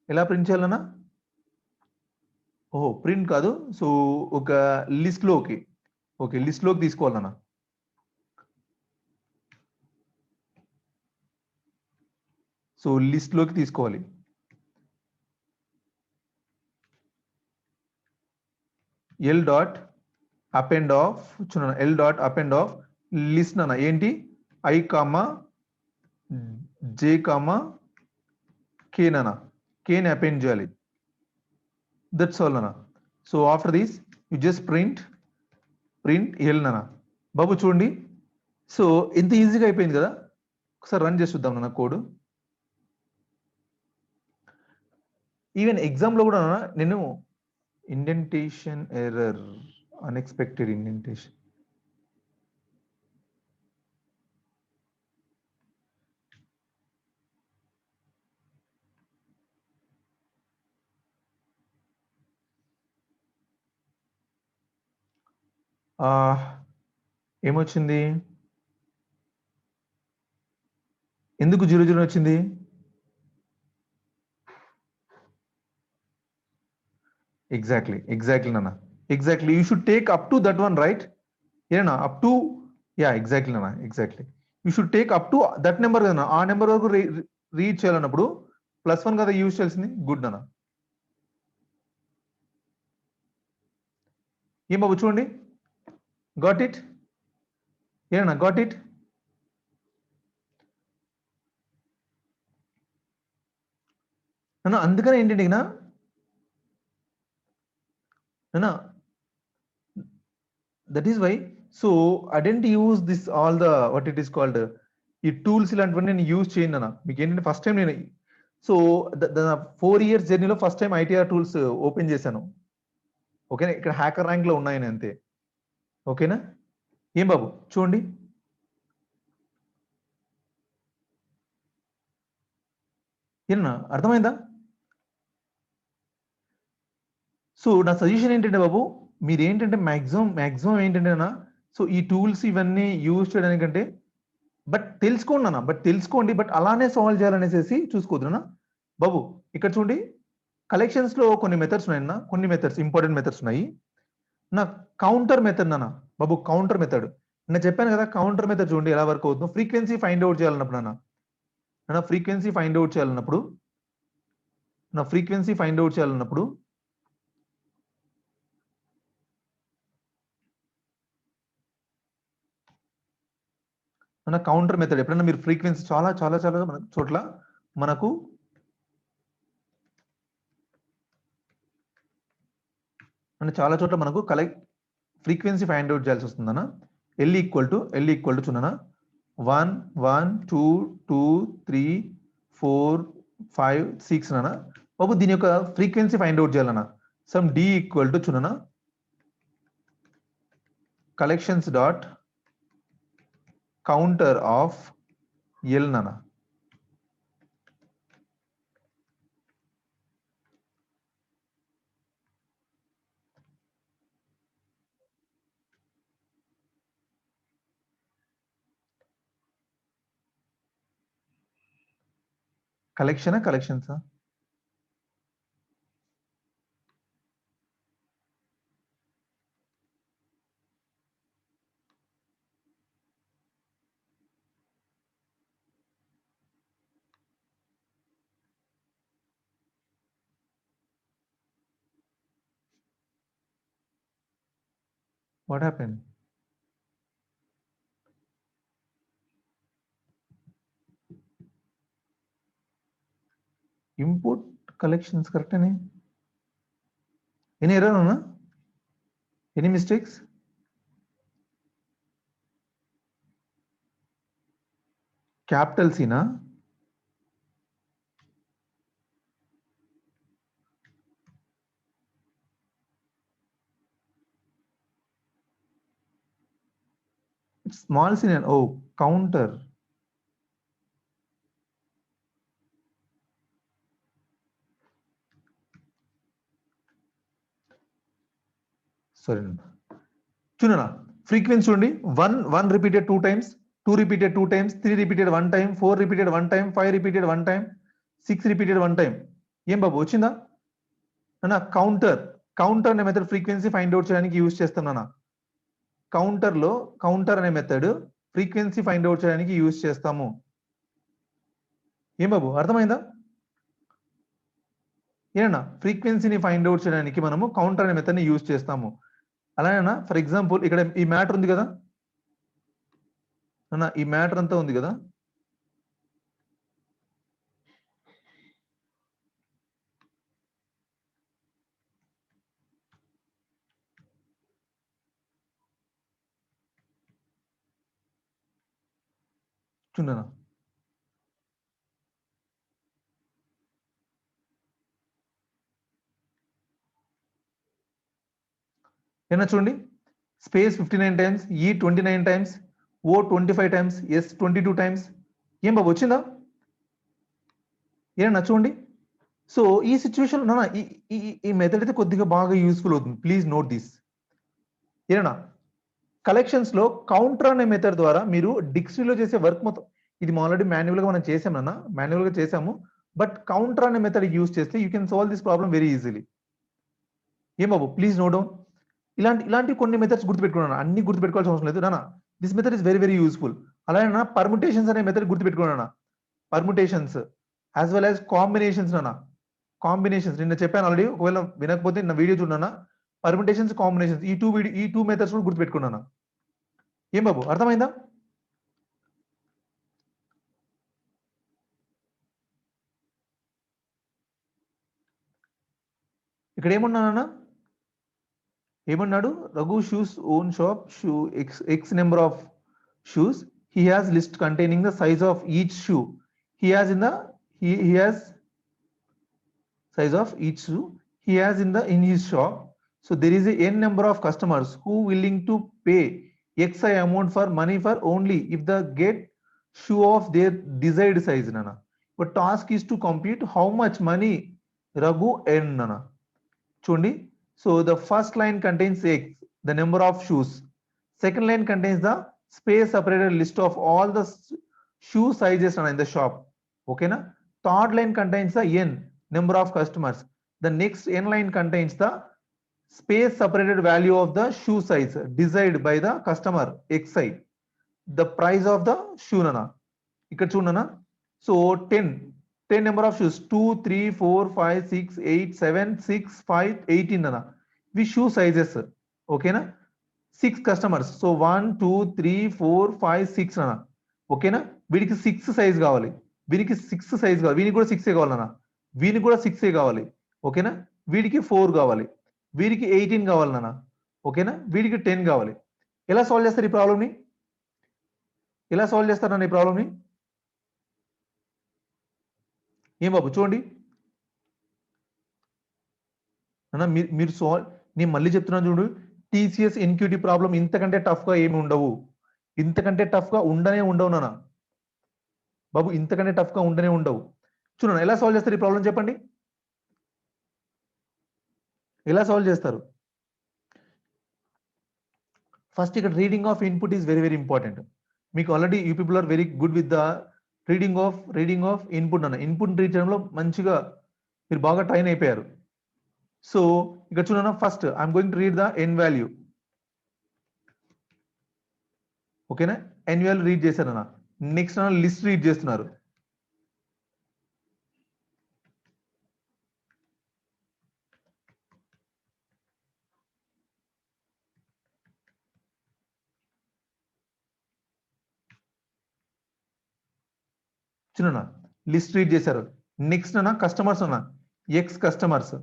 ఎలా ప్రింట్ చేయాలన్నా, ఓహో ప్రింట్ కాదు, సో ఒక లిస్ట్ లోకి, ఓకే లిస్ట్ లోకి తీసుకోవాలన్నా. సో లిస్ట్ లోకి తీసుకోవాలి. ఎల్ డాట్ అపెండ్ ఆఫ్ చూడండి, L dot append of list నాన్న ఏంటి, ఐ కామా జే కామా కే నాన్న, కేని అపెండ్ చేయాలి. దట్స్ ఆల్ నాన్న. So after this you just print L నాన్న. బాబు చూడండి, సో ఎంత ఈజీగా అయిపోయింది కదా. ఒకసారి రన్ చేసి చూద్దాం నాన్న కోడ్. ఈవెన్ ఎగ్జామ్ లో కూడా నేను ఇండెంటేషన్ ఎర్రర్, అన్ఎక్స్పెక్టెడ్ ఇండెంటేషన్, ఏమొచ్చింది, ఎందుకు 0 వచ్చింది, ఎగ్జాక్ట్లీ నాన్న, exactly you should take up to that one right. ఏనా అప్ టు, యా ఎగ్జాక్ట్లీ నాన్న, exactly you should take up to that number కదా, ఆ నెంబర్ వరకు రీచ్ చేయాలన్నప్పుడు +1 కదా యూజ్ చేయాల్సింది. గుడ్ నాన్న. ఏం బాబు చూడండి, గాట్ ఇట్, ఏనా గాట్ ఇట్. అందుకనే ఏంటంటే that is why, so I don't use this all the what it is called, ఈ టూల్స్ ఇలాంటివన్నీ నేను యూజ్ చేయను అన్న. మీకు ఏంటంటే ఫస్ట్ టైం నేను, సో 4 years జర్నీలో first time ITR tools open చేశాను. ఓకేనా, ఇక్కడ హ్యాకర్ ర్యాంక్ లో ఉన్నాయని అంతే. ఓకేనా, ఏం బాబు చూడండి, ఏనా అర్థమైందా. సో నా సజెషన్ ఏంటంటే బాబు, మీరు ఏంటంటే మాక్సిమం ఏంటంటే అన్న, సో ఈ టూల్స్ ఇవన్నీ యూజ్ చేయడానికంటే బట్ తెలుసుకోండి బట్ అలానే సాల్వ్ చేయాలనేసి చూసుకోవద్దునా బాబు. ఇక్కడ చూడండి, కలెక్షన్స్ లో కొన్ని మెథడ్స్ ఉన్నాయన్న, కొన్ని మెథడ్స్ ఇంపార్టెంట్ మెథడ్స్ ఉన్నాయి నా. కౌంటర్ మెథడ్ నాన్న బాబు, కౌంటర్ మెథడ్ నేను చెప్పాను కదా. కౌంటర్ మెథడ్ చూడండి ఎలా వర్క్ అవుతుందో. ఫ్రీక్వెన్సీ ఫైండ్ అవుట్ చేయాలన్నప్పుడు నా ఫ్రీక్వెన్సీ ఫైండ్ అవుట్ చేయాలన్నప్పుడు మన కౌంటర్ మెథడ్ ఎప్పుడైనా మీరు ఫ్రీక్వెన్సీ చాలా చాలా చాలా చోట్ల మనకు చాలా చోట్ల మనకు ఫ్రీక్వెన్సీ ఫైండ్ అవుట్ చేయాల్సి వస్తుందన్న. ఎల్ ఈక్వల్ టు చూడనా 1 1 2 2 3 4 5 6 నానా బాబు. దీని యొక్క ఫ్రీక్వెన్సీ ఫైండ్ అవుట్ చేయాలన్నా. సమ్ డి ఈక్వల్ టు చూడనా collections dot counter of L నానా. Collections what happen. Import collections correct అని ఎనీ ఎర్రర్ అన్నా, ఎనీ మిస్టేక్స్. క్యాపిటల్ సీనా, స్మాల్ సిన్ ఓ కౌంటర్. సారీ చూడనా, ఫ్రీక్వెన్సీ చూడండి, 1 repeated 2 times, 2 repeated 2 times, 3 repeated 1 time, 4 repeated 1 time, 5 repeated 1 time, 6 repeated 1 time. ఏం బాబు వచ్చిందా అన్న? కౌంటర్ అనే మెథడ్ ఫ్రీక్వెన్సీ ఫైండ్ అవుట్ చేయడానికి యూజ్ చేస్తాం. కౌంటర్ అనే మెథడ్ ఫ్రీక్వెన్సీ ఫైండ్ అవుట్ చేయడానికి యూజ్ చేస్తాము. ఏం బాబు అర్థమైందా? ఏనా ఫ్రీక్వెన్సీని ఫైండ్ అవుట్ చేయడానికి మనము కౌంటర్ అనే మెథడ్ ని యూజ్ చేస్తాము. అలానేనా ఫర్ ఎగ్జాంపుల్ ఇక్కడ ఈ మ్యాటర్ ఉంది కదా అన్న, ఈ మ్యాటర్ అంతా ఉంది కదా, చూడనా ఏనా చూడండి, స్పేస్ 59 times, ఈ 29 times, ఓ 25 times, ఎస్ 22 times. ఏం బాబు వచ్చిందా? ఏనా చూడండి. సో ఈ సిచ్యువేషన్ ఈ మెథడ్ అయితే కొద్దిగా బాగా యూస్ఫుల్ అవుతుంది. Please note this. ఏనా కలెక్షన్స్ లో కౌంటర్ అనే మెథడ్ ద్వారా మీరు డిక్షనరీలో చేసే వర్క్ మొత్తం, ఇది ఆల్రెడీ మాన్యువల్ గా మనం చేసామన్నా, మాన్యువల్ గా చేసాము. బట్ కౌంటర్ అనే మెథడ్ యూస్ చేస్తే you can solve this problem very easily. ఏం బాబు ప్లీజ్ నోట్ డౌన్. ఇలాంటి కొన్ని మెథడ్స్ గుర్తుపెట్టుకున్నాను, అన్ని గుర్తుపెట్టుకోవాల్సిన అవసరం లేదు నాన్న. This method is very very useful. అలాగే పర్ముటేషన్స్ అనే మెథడ్ గుర్తుపెట్టుకున్నాను. Permutations as well as combinations నాన్న. కాంబినేషన్స్ నిన్న చెప్పాను ఆల్రెడీ, ఒకవేళ వినకపోతే నా వీడియో చూడన్నా. పర్ముటేషన్స్, కాంబినేషన్స్ ఈ టూ మెథడ్స్ కూడా గుర్తుపెట్టుకున్నాను. ఏం బాబు అర్థమైందా? ఇక్కడ ఏమన్నాడు? Raghu shoes own shop, shoe X number of shoes. He has list containing the size of each shoe. He has size of each shoe. He has in his shop. So there is a n number of customers who willing to pay xi amount for money for only if the get shoe of their desired size. Nana. But task is to compute how much money Raghu earn. Nana. Chundi. So the first line contains x, the number of shoes. Second line contains the space separated list of all the shoe sizes in the shop. Okay na? Third line contains the n, number of customers. The next n line contains the space separated value of the shoe size desired by the customer xi. The price of the shoe nana. Ikkada chudana. So 10 number of shoes, 2, 3, 4, 5, 6, 8, 7, 6, 5, 18 nana. We shoe sizes. Okay na? 6 customers. So 1, 2, 3, 4, 5, 6 అన్న. ఓకేనా? వీడికి 6 size కావాలి, వీనికి 6 size కావాలి, వీనికి కూడా 6 కావాలన్నా, వీనికి కూడా 6 కావాలి. ఓకేనా? వీడికి 4 కావాలి, వీడికి 18 కావాలన్నా. ఓకేనా? వీడికి 10 కావాలి. ఎలా సాల్వ్ చేస్తారు ఈ ప్రాబ్లమ్ని? ఎలా సాల్వ్ చేస్తారన్న ఈ ప్రాబ్లమ్ని? ఏం బాబు చూడండి అన్న, మీరు సాల్వ్, నేను మళ్ళీ చెప్తున్నాను చూడు, టీసీఎస్ ఎన్క్యూటీ ప్రాబ్లం ఇంతకంటే టఫ్ గా ఏమి ఉండవు. ఇంతకంటే టఫ్ గా ఉండవు నాన్న బాబు, ఇంతకంటే టఫ్ గా ఉండవు. చూడండి ఎలా సాల్వ్ చేస్తారు ఈ ప్రాబ్లం చెప్పండి, ఎలా సాల్వ్ చేస్తారు? ఫస్ట్ ఇక్కడ reading of input is very very important. మీకు already you people are very good with the reading of input అన్న. ఇన్పుట్ రీడ్ చేయడంలో మంచిగా మీరు బాగా ట్రైన్ అయిపోయారు. సో ఇక్కడ చూడన్నా, first I'm going to read the N value. ఓకేనా? ఎన్ వాల్యూ రీడ్ చేశారన్న. నెక్స్ట్ అన్న లిస్ట్ రీడ్ చేస్తున్నారు. చిన్న లిస్ట్ రీడ్ చేశారు. నెక్స్ట్ అన్న కస్టమర్స్ అన్న, ఎక్స్ కస్టమర్స్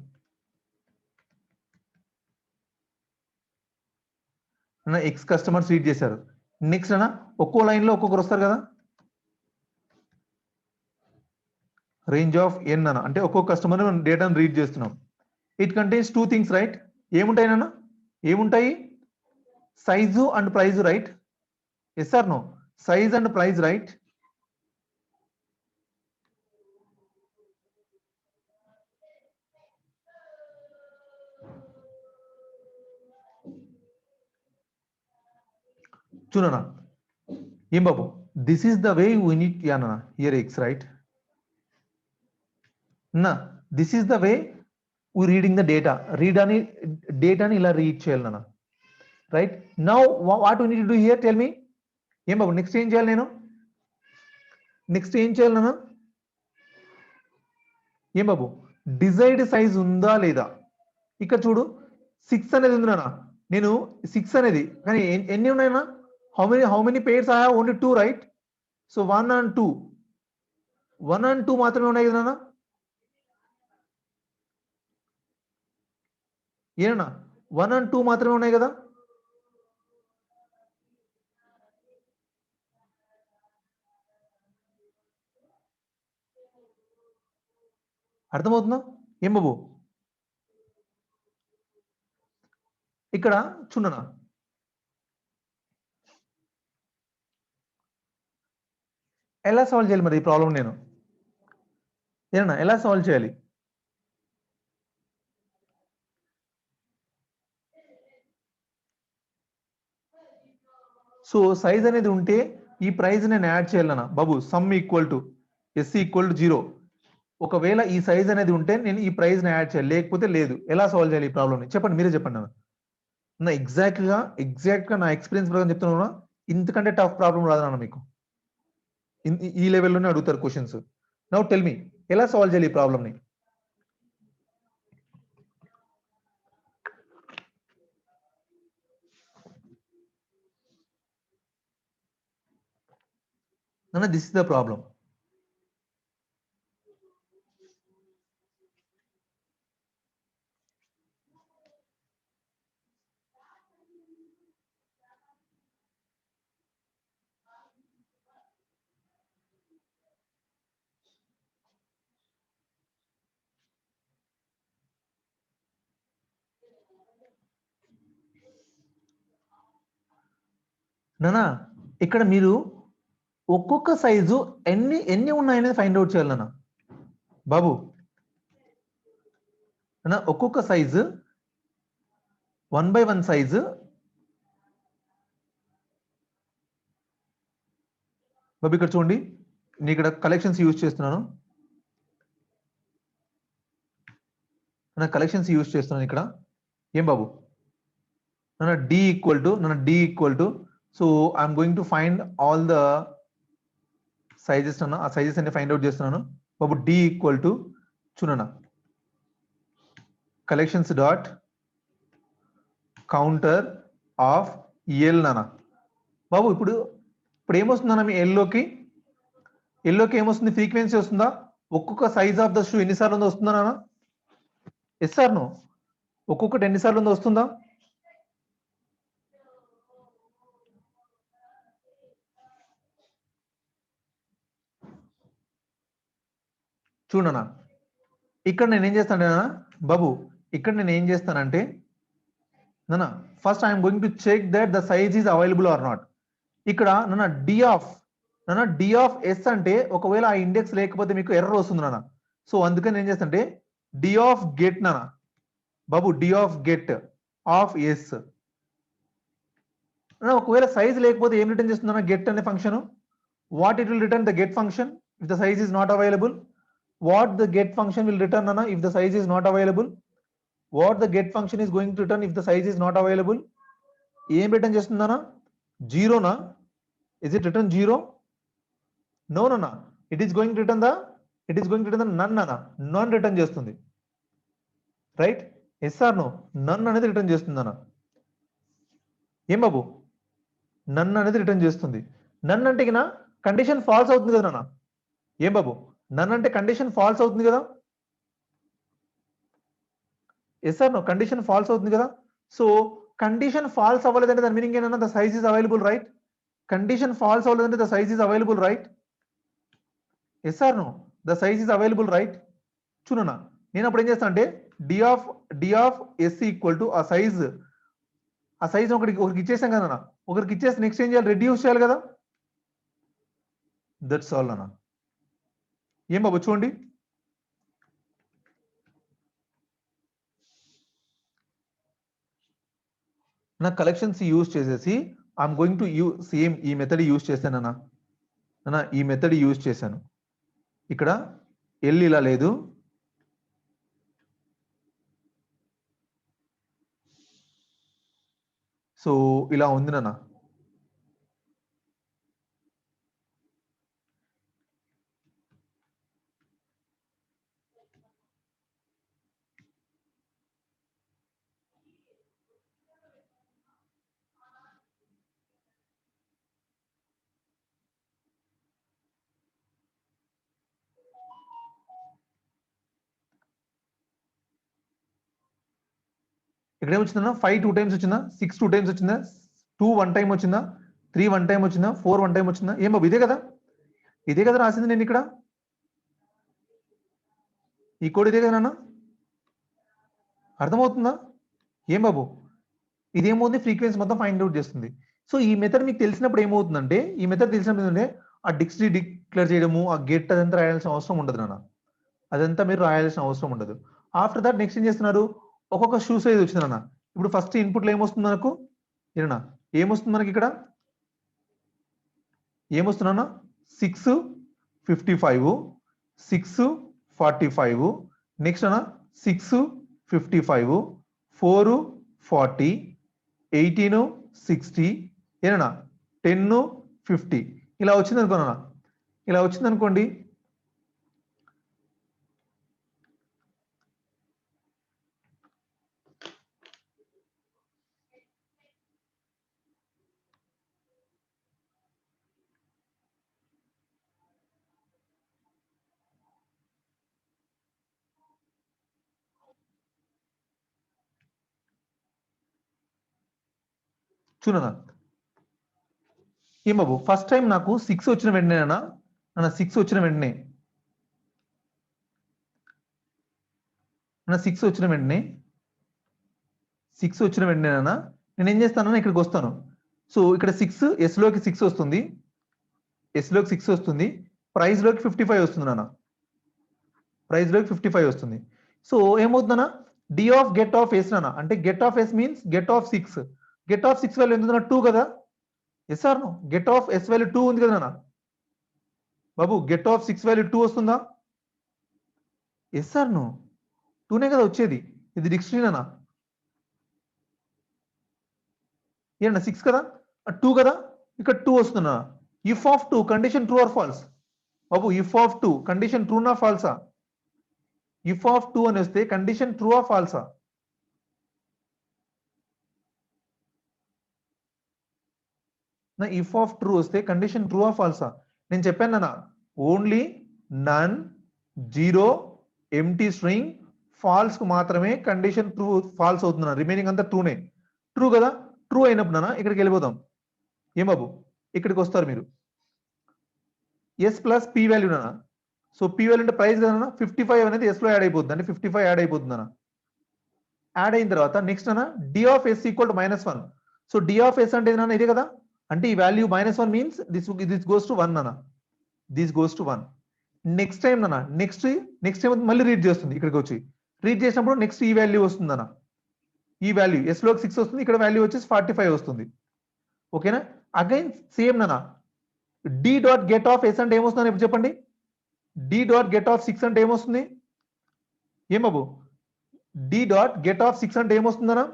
అన్న, ఎక్స్ కస్టమర్స్ రీడ్ చేశారు. నెక్స్ట్ అన్న ఒక్కో లైన్ లో ఒక్కొక్కరు వస్తారు కదా, రేంజ్ ఆఫ్ ఎన్ అన్న, అంటే ఒక్కొక్క కస్టమర్ డేటాను రీడ్ చేస్తున్నాం. It contains 2 things right. ఏముంటాయి నాన్న? ఏముంటాయి? Size and price right. Yes or no? Size and price, right? చూడనా ఏం బాబు, this is the way we need యానా హియర్ ఎక్స్, రైట్? నా this is the way we reading the data. డేటాని ఇలా రీడ్ చేయాలి నాన్న, right? Now what we need to do here, tell me. ఏం బాబు నెక్స్ట్ ఏం చేయాలి నేను? నెక్స్ట్ ఏం చేయాలి నాన్న? ఏం బాబు డిజైర్డ్ సైజ్ ఉందా లేదా? ఇక్కడ చూడు 6 అనేది ఉంది నాన్న. నేను 6 అనేది, కానీ ఎన్ని ఉన్నాయన్నా? How many pairs I have? Only 2, right? So 1 and 2, 1 and 2 మాత్రమే ఉన్నాయి కదా నాన్న. ఏనా 1 and 2 మాత్రమే ఉన్నాయి కదా? అర్థమవుతుందా ఏం బాబు? ఇక్కడ చూడనా, ఎలా సాల్వ్ చేయాలి మరి ఈ ప్రాబ్లం? నేను ఏనా ఎలా సాల్వ్ చేయాలి? సో సైజ్ అనేది ఉంటే ఈ ప్రైస్ నేను యాడ్ చేయాలన్నా బాబు. Sum equal to S equal to 0. ఒకవేళ ఈ సైజ్ అనేది ఉంటే నేను ఈ ప్రైస్ ని యాడ్ చేయాలి, లేకపోతే లేదు. ఎలా సాల్వ్ చేయాలి ఈ ప్రాబ్లమ్ ని? చెప్పండి, మీరే చెప్పండి నా. ఎగ్జాక్ట్ గా నా ఎక్స్పీరియన్స్ ప్రకారం చెప్తున్నా, ఇంతకంటే టఫ్ ప్రాబ్లం రాదన్నా మీకు. ఈ లెవెల్లోనే అడుగుతారు క్వశ్చన్స్. నౌ టెల్ మీ, ఎలా సాల్వ్ చేయాలి ఈ ప్రాబ్లమ్ ని? Nana, this is the problem. నానా ఇక్కడ మీరు ఒక్కొక్క సైజు ఎన్ని ఉన్నాయనేది ఫైండ్ అవుట్ చేయాలి నాన్న బాబు. నాన్న ఒక్కొక్క సైజు 1 by 1 సైజు బాబు. ఇక్కడ చూడండి, నేను ఇక్కడ కలెక్షన్స్ యూజ్ చేస్తున్నాను. ఇక్కడ ఏం బాబు? నాన్న d equal to so I'm going to find all the sizes అన్న. ఆ సైజెస్ అన్ని ఫైండ్ అవుట్ చేస్తున్నాను బాబు. డి ఈక్వల్ టు చూడన్నా collections dot counter of l నాన్న బాబు. ఇప్పుడు ఏమొస్తుందన్న మీ ఎల్లోకి ఏమొస్తుంది? ఫ్రీక్వెన్సీ వస్తుందా? ఒక్కొక్క సైజ్ ఆఫ్ ద షూ ఎన్నిసార్లు ఉందో వస్తుందా నాన్న? Yes or no? ఒక్కొక్కటి ఎన్నిసార్లు ఉందో వస్తుందా? చూడనా ఇక్కడ నేను ఏం చేస్తానంటే బాబు, ఇక్కడ నేను ఏం చేస్తానంటే నాన్న first I'm going to check that the size is available or not. ఇక్కడ నాన్న డి ఆఫ్ ఎస్ అంటే ఒకవేళ ఆ ఇండెక్స్ లేకపోతే మీకు ఎర్రర్ వస్తుంది నాన్న. సో అందుకని ఏం చేస్తా అంటే డి ఆఫ్ గెట్ నాన్న బాబు, d of get of S. ఒకవేళ సైజ్ లేకపోతే ఏం రిటర్న్ చేస్తుందన్న గెట్ అనే function. What it will return? The get function if the size is not available. What the get function will return nana if the size is not available? What the get function is going to return if the size is not available? Em return chestundana 0 na? Is it return 0? No nana, it is going to return the none nana. None return chestundi, right? Yes or no? None anedi return chestundana. Em babu none anedi return chestundi. None ante na condition false avutundi kada nana. Em babu none అంటే condition false అవుతుంది కదా? Yes or no? Condition false అవుతుంది కదా? So condition false అవ్వలేదంటే దాని meaning ఏంటన్నా? The size is available, right? Condition false అవ్వలేదంటే the size is available, right? Yes or no? The size is available, right? చూడన్నా నేను అప్పుడు ఏం చేస్తాను అంటే d of yes equal to ఆ సైజ్ ఆ సైజ్ ఒకరికి ఇచ్చేసాం కదా అన్న, ఒకరికి ఇచ్చేసి నెక్స్ట్ ఏం చేయాలి, రెడ్యూస్ చేయాలి కదా. దట్స్ ఆల్ అన్న. ఏం బాబు చూడండి, నా కలెక్షన్స్ యూజ్ చేసేసి ఐఎమ్ గోయింగ్ టు సేమ్ ఈ మెథడ్ యూజ్ చేశాను అన్న, ఈ మెథడ్ యూజ్ చేశాను. ఇక్కడ ఎల్ ఇలా లేదు, సో ఇలా ఉంది నాన్న. ఇక్కడ ఏమొచ్చిందన్నా, 5 2 టైమ్స్ వచ్చిందా, 6 2 టైమ్స్ వచ్చిందా, 2 1 టైం వచ్చిందా, 3 1 టైం వచ్చిందా, 4 1 టైం వచ్చిందా. ఏం బాబు ఇదే కదా, ఇదే కదా రాసింది నేను ఇక్కడ, ఈ కోడ్ ఇదే కదా నాన్న, అర్థమవుతుందా. ఏం బాబు ఇదేమవుతుంది, ఫ్రీక్వెన్సీ మొత్తం ఫైండ్ అవుట్ చేస్తుంది. సో ఈ మెథడ్ మీకు తెలిసినప్పుడు ఏమవుతుందంటే, ఈ మెథడ్ తెలిసినప్పుడు ఏంటంటే ఆ డిక్షనరీ డిక్లేర్ చేయడము, ఆ గెట్ అదంతా రాయాల్సిన అవసరం ఉండదు నాన్న, అదంతా మీరు రాయాల్సిన అవసరం ఉండదు. ఆఫ్టర్ దట్ నెక్స్ట్ ఏం చేస్తున్నారు, ఒక్కొక్క షూ సైజ్ వచ్చింది నాన్న. ఇప్పుడు ఫస్ట్ ఇన్పుట్లో ఏమొస్తుంది మనకు, ఏనా ఏమొస్తుంది మనకి ఇక్కడ, ఏమొస్తున్నా 6 55, 6 45, నెక్స్ట్ అన్న 6 55, 4 40, 18 60, ఏనా 10 50, ఇలా వచ్చింది అనుకోనా, ఇలా వచ్చింది అనుకోండి. చూడనా ఏం బాబు, ఫస్ట్ టైం నాకు 6 వచ్చిన వెంటనే నా 6 వచ్చిన వెంటనే, నా 6 వచ్చిన వెంటనే, 6 వచ్చిన వెంటనే నేను ఏం చేస్తానన్నా, ఇక్కడికి వస్తాను. సో ఇక్కడ 6 ఎస్ లోకి 6 వస్తుంది, ఎస్ లోకి 6 వస్తుంది, ప్రైస్ లోకి 55 వస్తుంది నాన్న, ప్రైస్ లోకి 55 వస్తుంది. సో ఏమవుతుందన్నా, d of get of S నాన్న, అంటే get of S means get of 6, get of 6 value ఎంత 2 కదా, yes or no, get of S value 2 ఉంది కదా నాన్న బాబు, గెట్ ఆఫ్ 6 వాల్యూ 2 వస్తుందా, ఎస్ ఆర్ నో, 2నే కదా వచ్చేది, ఇది డిక్షనరీనా ఏనా, 6 కదా 2 కదా, ఇక్కడ 2 వస్తున్నా. If of 2 condition true or false బాబు, ఇఫ్ ఆఫ్ 2 కండిషన్ ట్రూనా ఫాల్సా, ఇఫ్ ఆఫ్ 2 అని వస్తే కండిషన్ ట్రూ ఆ ఫాల్సా, నా ఇఫ్ ఆఫ్ ట్రూ వస్తే కండిషన్ ట్రూ ఆ ఫాల్సా. నేను చెప్పాను నా only none, zero, empty string, false కు మాత్రమే కండిషన్ ట్రూ ఫాల్స్ అవుతుందా, రిమైనింగ్ అంతా ట్రూనే. ట్రూ కదా, ట్రూ అయినప్పుడు నాన్న ఇక్కడికి వెళ్ళిపోతాం. ఏం బాబు ఇక్కడికి వస్తారు మీరు, ఎస్ ప్లస్ పి వాల్యూ నాన్న. సో పి వాల్యూ అంటే ప్రైస్ కదా, 55 అనేది ఎస్ లో యాడ్ అయిపోతుంది, అంటే 55 యాడ్ అయిపోతుంది అన్న. యాడ్ అయిన తర్వాత నెక్స్ట్ అన్న d of yes equal to -1. So d of s అంటే ఏదన్నా ఇదే కదా, అంటే ఈ value -1 means this goes to 1 అన్న, this goes to 1. Next time అన్న, నెక్స్ట్ టైం మళ్ళీ రీడ్ చేస్తుంది, ఇక్కడికి వచ్చి రీడ్ చేసినప్పుడు నెక్స్ట్ ఈ వాల్యూ వస్తుంది అన్న, ఈ వాల్యూ ఎస్ లోకి 6 వస్తుంది, ఇక్కడ వాల్యూ వచ్చేసి 45 వస్తుంది. ఓకేనా, అగైన్ సేమ్ నాన్న, d dot get of s అంటే ఏమొస్తుంది ఇప్పుడు చెప్పండి, డి డాట్ గెట్ ఆఫ్ 6 అంటే ఏమొస్తుంది, ఏం బాబు డి డాట్ గెట్ ఆఫ్ 6 అంటే ఏమొస్తుందన్నా,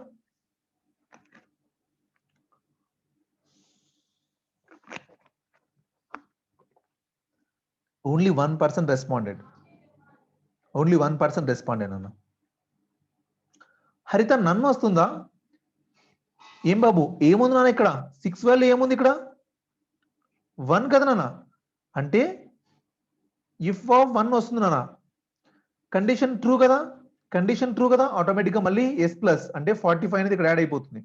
ఓన్లీ 1% రెస్పాండెడ్, ఓన్లీ 1% రెస్పాండెడ్ అన్న. హరిత నన్ను వస్తుందా, ఏం బాబు ఏముంది నాన్న ఇక్కడ, 6 వాల్యూ ఏముంది ఇక్కడ 1 కదా నాన్న, అంటే ఇఫ్ ఆఫ్ 1 వస్తుంది నాన్న, కండిషన్ ట్రూ కదా, కండిషన్ ట్రూ కదా, ఆటోమేటిక్ గా మళ్ళీ ఎస్ ప్లస్ అంటే 45 అనేది ఇక్కడ యాడ్ అయిపోతుంది,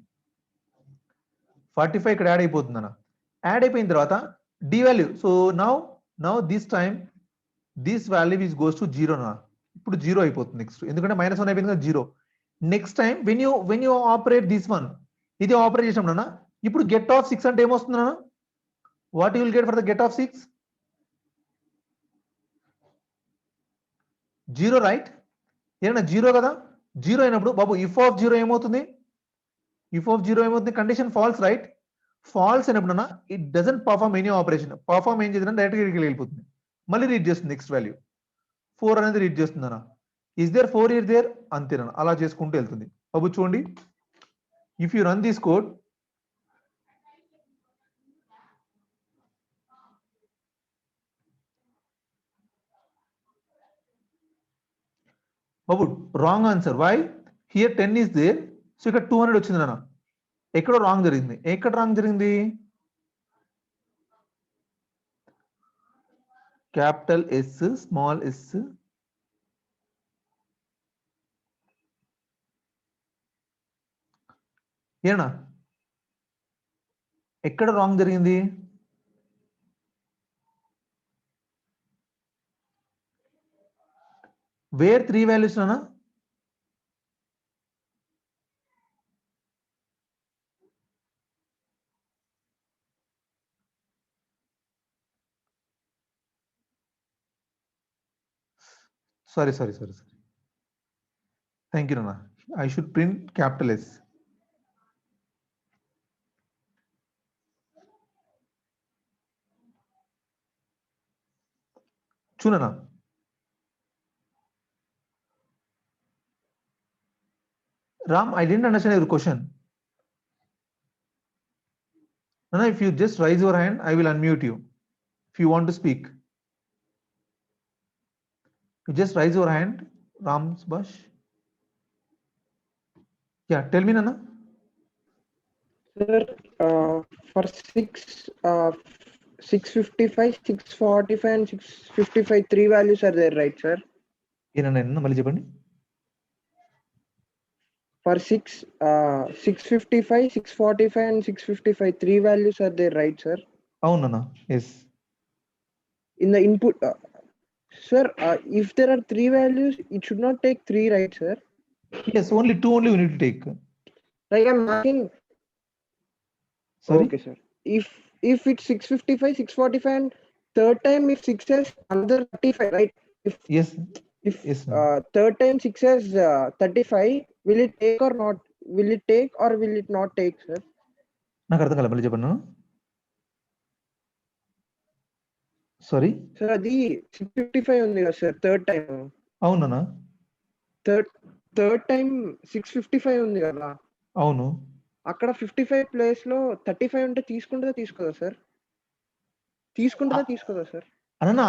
45 ఇక్కడ యాడ్ అయిపోతుంది అన్న. యాడ్ అయిపోయిన తర్వాత d value, so now this time this value is goes to 0 నా, ఇప్పుడు 0 అయిపోతుంది నెక్స్ట్, ఎందుకంటే -1 అయిపోయింది కదా 0. Next time when you operate this one, ఇది ఆపరేట్ చేసినప్పుడు అన్న ఇప్పుడు గెట్ ఆఫ్ 6 అంటే ఏమొస్తుంది అన్న what you will get for the get of 6 0 right ఏమన్నా 0 కదా 0 అయినప్పుడు బాబు ఇఫ్ ఆఫ్ 0 ఏమవుతుంది ఇఫ్ ఆఫ్ 0 ఏమవుతుంది కండిషన్ ఫాల్స్ రైట్ ఫాల్స్ అయినప్పుడు అన్న it doesn't perform any operation perform ఏం చేసిన డైరెక్ట్ గా ఇక్కడికి వెళ్ళిపోతుంది మళ్ళీ రీడ్ చేస్తుంది నెక్స్ట్ వాల్యూ 4 అనేది రీడ్ చేస్తుంది అన్న ఇస్ దేర్ 4 ఇయర్ దేర్ అంతేనా అలా చేసుకుంటూ వెళ్తుంది బాబు చూడండి if you run this code బాబు wrong answer why here 10 is there so ఇక్కడ 200 వచ్చింది అన్న ఎక్కడో రాంగ్ జరిగింది ఎక్కడ రాంగ్ జరిగింది క్యాపిటల్ ఎస్ స్మాల్ ఎస్ ఏనా ఎక్కడ రాంగ్ జరిగింది వేర్ 3 వాల్యూస్ అన్నా sorry thank you Nana. I should print capital S చూడనా Ram, I didn't understand your question. Nana, if you just raise your hand, I will unmute you. If you want to speak, you just raise your hand, Ram Bash. Yeah, tell me, Nana. Sir, for 655, 645, and 655, 3 values are there, right, sir? For 655, 645, and 655, 3 values are there, right, sir? Oh, Nana. Yes. In the input, sir, if there are 3 values, it should not take 3, right, sir? Yes, only 2 only we need to take. Like I'm asking. Sorry? Okay, sir. If it's 655, 645, and third time if 6 has another 35, right? Yes. If yes, third time 6 has 35, will it take or not? Will it take or will it not take, sir? నాకు అర్థం కాలే మళ్ళీ చెప్పండి sorry sir అది 655 ఉంది కదా sir third time అవునన్నా third time 655 ఉంది కదా అవును అక్కడ 55 ప్లేస్ లో 35 ఉంటే తీసుకుంటుందా తీసుకోదా సార్ తీసుకోదా సార్ అన్న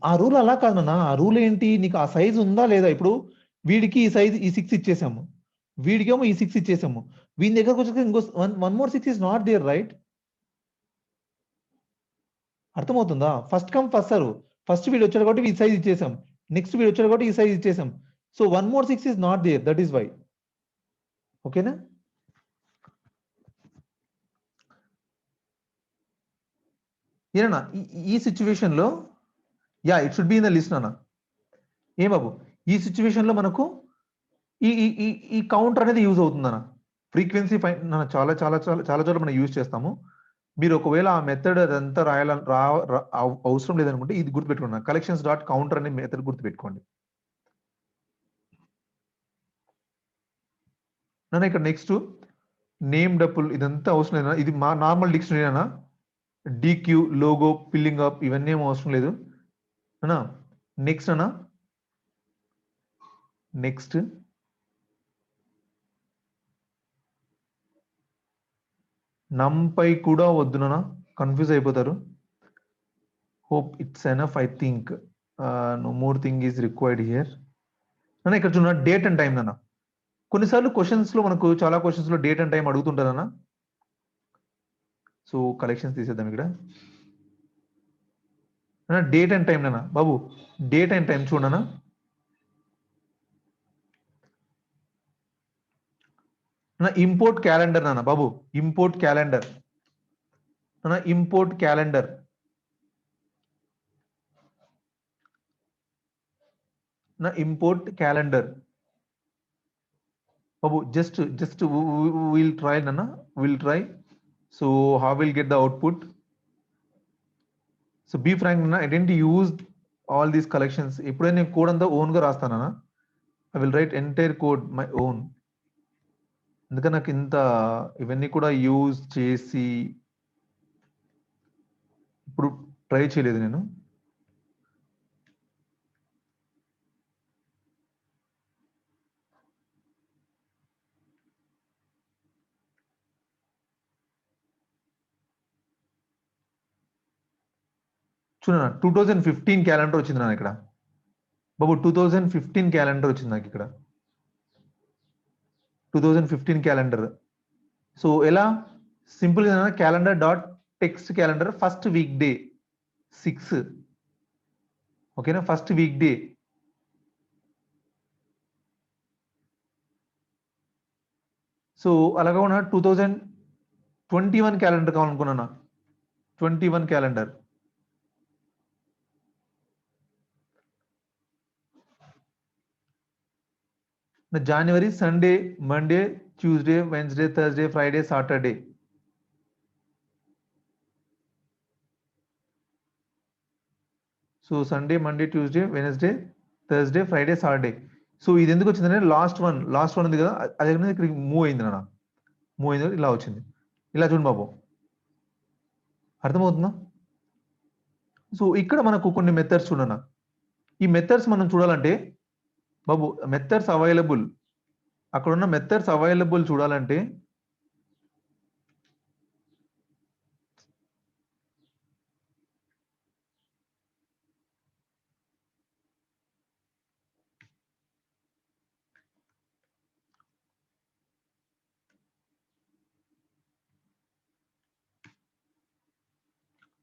ఆ రూల్ అలా కాదన్నా ఆ రూల్ ఏంటి నీకు ఆ సైజ్ ఉందా లేదా ఇప్పుడు వీడికి ఈ సైజ్ ఈ 6 ఇచ్చేసాము వీడికేమో ఈ 6 ఇచ్చేసాము వీని దగ్గరకు వచ్చి ఇంకో one more 6 is not there right అర్థమవుతుందా first come first serve first వీడు వచ్చాడు కాబట్టి ఈ సైజ్ ఇచ్చేసాం నెక్స్ట్ వీడు వచ్చాడు కాబట్టి ఈ సైజ్ ఇచ్చేసాం so one more 6 is not there that is why ఓకేనా ఏనా ఈ సిచ్యువేషన్ లో yeah it should be in the list అన్న ఏం బాబు ఈ సిచ్యువేషన్ లో మనకు ఈ ఈ కౌంటర్ అనేది యూజ్ అవుతుందన్న ఫ్రీక్వెన్సీ చాలా చాలా చాలా చాలా చోట్ల మనం యూజ్ చేస్తాము మీరు ఒకవేళ ఆ మెథడ్ అదంతా రాయాలని అవసరం లేదనుకుంటే ఇది గుర్తుపెట్టుకోండి కలెక్షన్స్ డాట్ కౌంటర్ అనే మెథడ్ గుర్తుపెట్టుకోండి నన్ను ఇక్కడ నెక్స్ట్ నేమ్ డప్పుల్ ఇదంతా అవసరం లేదు ఇది మా నార్మల్ డిక్షనరీ అన్న డిక్యూ లోగో పిల్లింగ్ అప్ ఇవన్నీ ఏం అవసరం లేదు అన్నా నెక్స్ట్ అన్నా నెక్స్ట్ నంపై కూడా వద్దునా కన్ఫ్యూజ్ అయిపోతారు hope it's enough I think no more thing is required here అన్న ఇక్కడ చూడ డేట్ అండ్ టైం అన్న కొన్నిసార్లు క్వశ్చన్స్ లో మనకు చాలా క్వశ్చన్స్ లో డేట్ అండ్ టైం అడుగుతుంటారన్న సో కలెక్షన్స్ తీసేద్దాం ఇక్కడ డేట్ అండ్ టైం నాన్న బాబు డేట్ అండ్ టైం చూడనా ఇంపోర్ట్ క్యాలెండర్ నాన్న బాబు import calendar import calendar import calendar Babu, just we'll try, Nana. We'll try. So how we'll get the output? So be frank, Nana. I didn't use all these collections. Ippude నేను code అంతా own గా రాస్తానా? I will write entire code my own. అందుకని నాకు ఇంత ఇవన్నీ కూడా use చేసి ఇప్పుడు ట్రై చేయలేదు నేను. చూడనా 2015 క్యాలెండర్ వచ్చింది నాకు ఇక్కడ. బాబు 2015 క్యాలెండర్ వచ్చింది నాకు ఇక్కడ. 2015 క్యాలెండర్. సో ఎలా సింపుల్ గా calendar dot text calendar first week day 6. ఓకేనా, ఫస్ట్ వీక్ డే. సో అలాగా ఉన్న 2021 క్యాలెండర్ కావాలనుకున్నాను. 21 calendar. January, Sunday, Monday, Tuesday, Wednesday, Thursday, Friday, Saturday. So Sunday, Monday, Tuesday, Wednesday, Thursday, Friday, Saturday. So ఇది ఎందుకు వచ్చిందంటే last one ఉంది కదా, అదే ఇక్కడికి మూవ్ అయింది నాన్న. మూవ్ అయింది ఇలా వచ్చింది. ఇలా చూడండి బాబు, అర్థమవుతుందా? సో ఇక్కడ మనకు కొన్ని మెథడ్స్ చూడన్నా. ఈ మెథడ్స్ మనం చూడాలంటే బాబు మెథడ్స్ అవైలబుల్, అక్కడ ఉన్న మెథడ్స్ అవైలబుల్ చూడాలంటే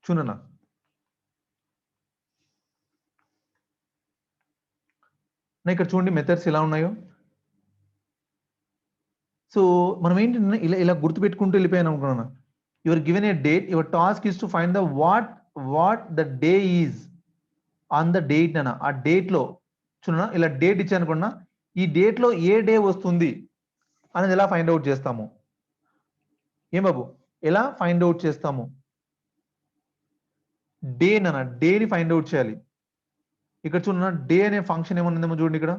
చూడన్నా, ఇక్కడ చూడండి మెథడ్స్ ఎలా ఉన్నాయో. సో మనం ఏంటంటే ఇలా గుర్తుపెట్టుకుంటూ వెళ్ళిపోయాను అనుకున్నాను. Your given a date, your task is to find the what the day is on the date అన్న. ఆ డేట్ లో చూడన్నా, ఇలా డేట్ ఇచ్చాను అనుకున్నా, ఈ డేట్ లో ఏ డే వస్తుంది అనేది ఎలా ఫైండ్ అవుట్ చేస్తాము? ఏం బాబు ఎలా ఫైండ్ అవుట్ చేస్తాము? డే నాన్న, డేని ఫైండ్ అవుట్ చేయాలి. ఇక్కడ చూడన్నా, డే అనే ఫంక్షన్ ఏమన్నా చూడండి ఇక్కడ.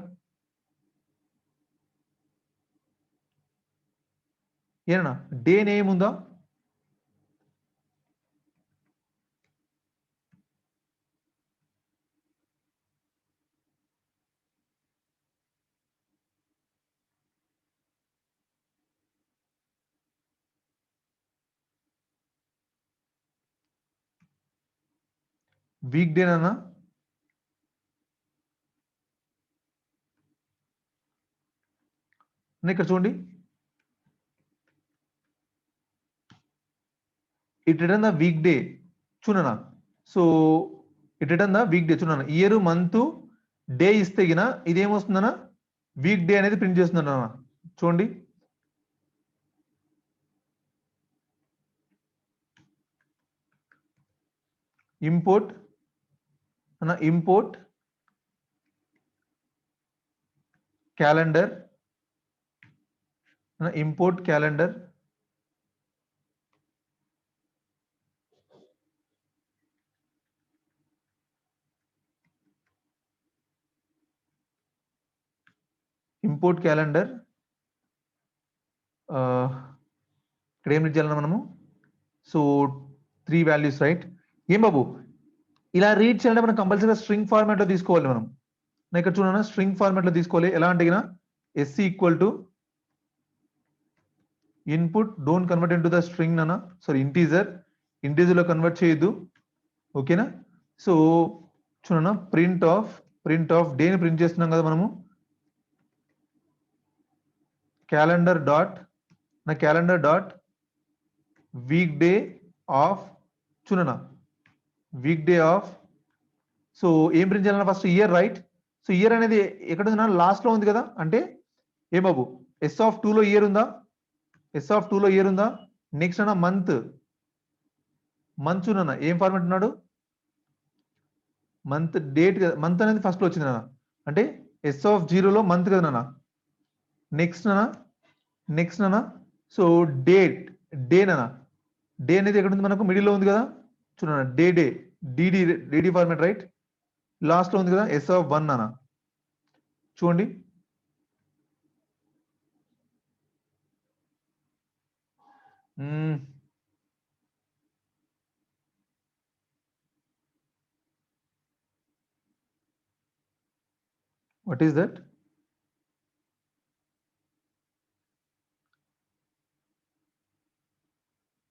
ఏనా డే నేమ్ ఉందా? వీక్ డే నాన్న, ఇక్కడ చూడండి, it return the week day. చూడనా, so it return the week day. చూడనా, ఇయర్ మంత్ డే ఇస్తే గిన ఇదేమొస్తుందన్నా, వీక్ డే అనేది ప్రింట్ చేస్తుందన్న. చూడండి, ఇంపోర్ట్ అన్న, import calendar, import calendar, import calendar. ఇక్కడ ఏం రీడ్ చేయాలన్నా మనము? So 3 values right. ఏం బాబు ఇలా రీడ్ చేయాలంటే మనం కంపల్సరీగా స్ట్రింగ్ ఫార్మాట్ లో తీసుకోవాలి మనం. ఇక్కడ చూడన్నా, స్ట్రింగ్ ఫార్మాట్ లో తీసుకోవాలి. ఎలా అంటే SC equal to input, don't convert in to the string అన్న, సారీ ఇంటీజర్ లో కన్వర్ట్ చేయొద్దు. ఓకేనా? సో చూడన్నా, ప్రింట్ ఆఫ్ డేని ప్రింట్ చేస్తున్నాం కదా మనము. Calendar dot week day of, చూడన్నా వీక్ డే ఆఫ్. సో ఏం ప్రింట్ చేయాలన్నా first year right. So year అనేది ఎక్కడ ఉంది? లాస్ట్ లో ఉంది కదా. అంటే ఏ బాబు S(2) లో ఇయర్ ఉందా? S(2) లో ఇయర్ ఉందా? నెక్స్ట్ అన్న మంత్ చూడన్నా, ఏం ఫార్మాట్ ఉన్నాడు? మంత్ డేట్ కదా, మంత్ అనేది ఫస్ట్ లో వచ్చింది నాన్న. అంటే S(0) లో మంత్ కదా నాన్న. నెక్స్ట్ నాన్న నెక్స్ట్ నానా సో డే నానా డే అనేది ఎక్కడ ఉంది మనకు మిడిల్ లో ఉంది కదా చూడనా day DD format right last లో ఉంది కదా S(1) నానా చూడండి what is that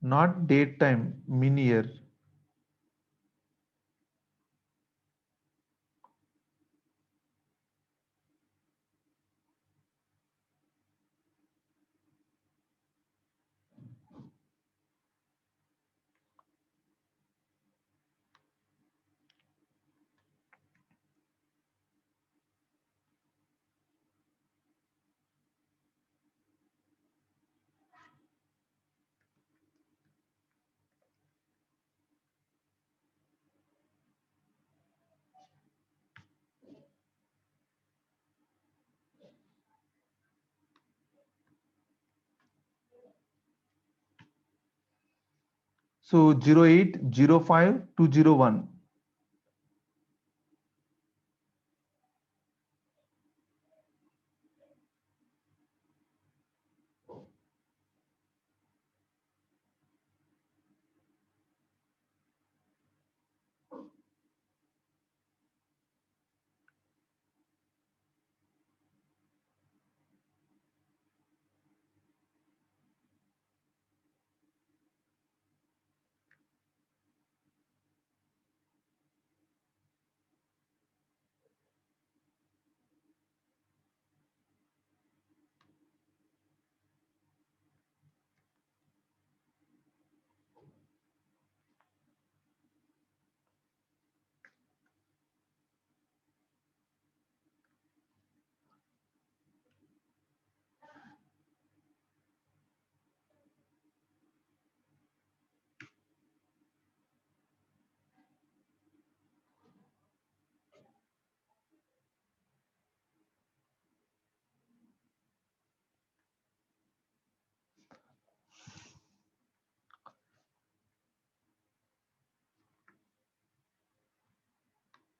not date time min year so 08 05 201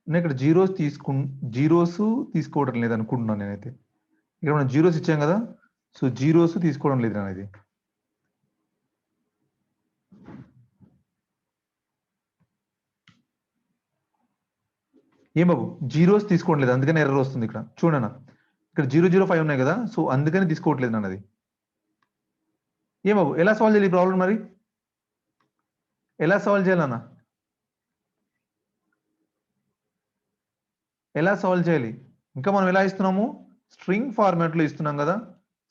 నేను ఇక్కడ జీరోస్ తీసుకోవడం లేదు అనుకుంటున్నాను నేనైతే ఇక్కడ మనం జీరోస్ ఇచ్చాం కదా సో జీరోస్ తీసుకోవడం లేదు నేను ఇది ఏం బాబు జీరోస్ తీసుకోవడం లేదు అందుకని ఎర్రర్ వస్తుంది ఇక్కడ చూడనా ఇక్కడ 005 ఉన్నాయి కదా సో అందుకని తీసుకోవట్లేదు నన్ను అది ఏం బాబు ఎలా సాల్వ్ చేయాలి ఈ ప్రాబ్లం మరి ఎలా సాల్వ్ చేయాలన్నా ఎలా సాల్వ్ చేయాలి ఇంకా మనం ఎలా ఇస్తున్నాము స్ట్రింగ్ ఫార్మాట్ లో ఇస్తున్నాం కదా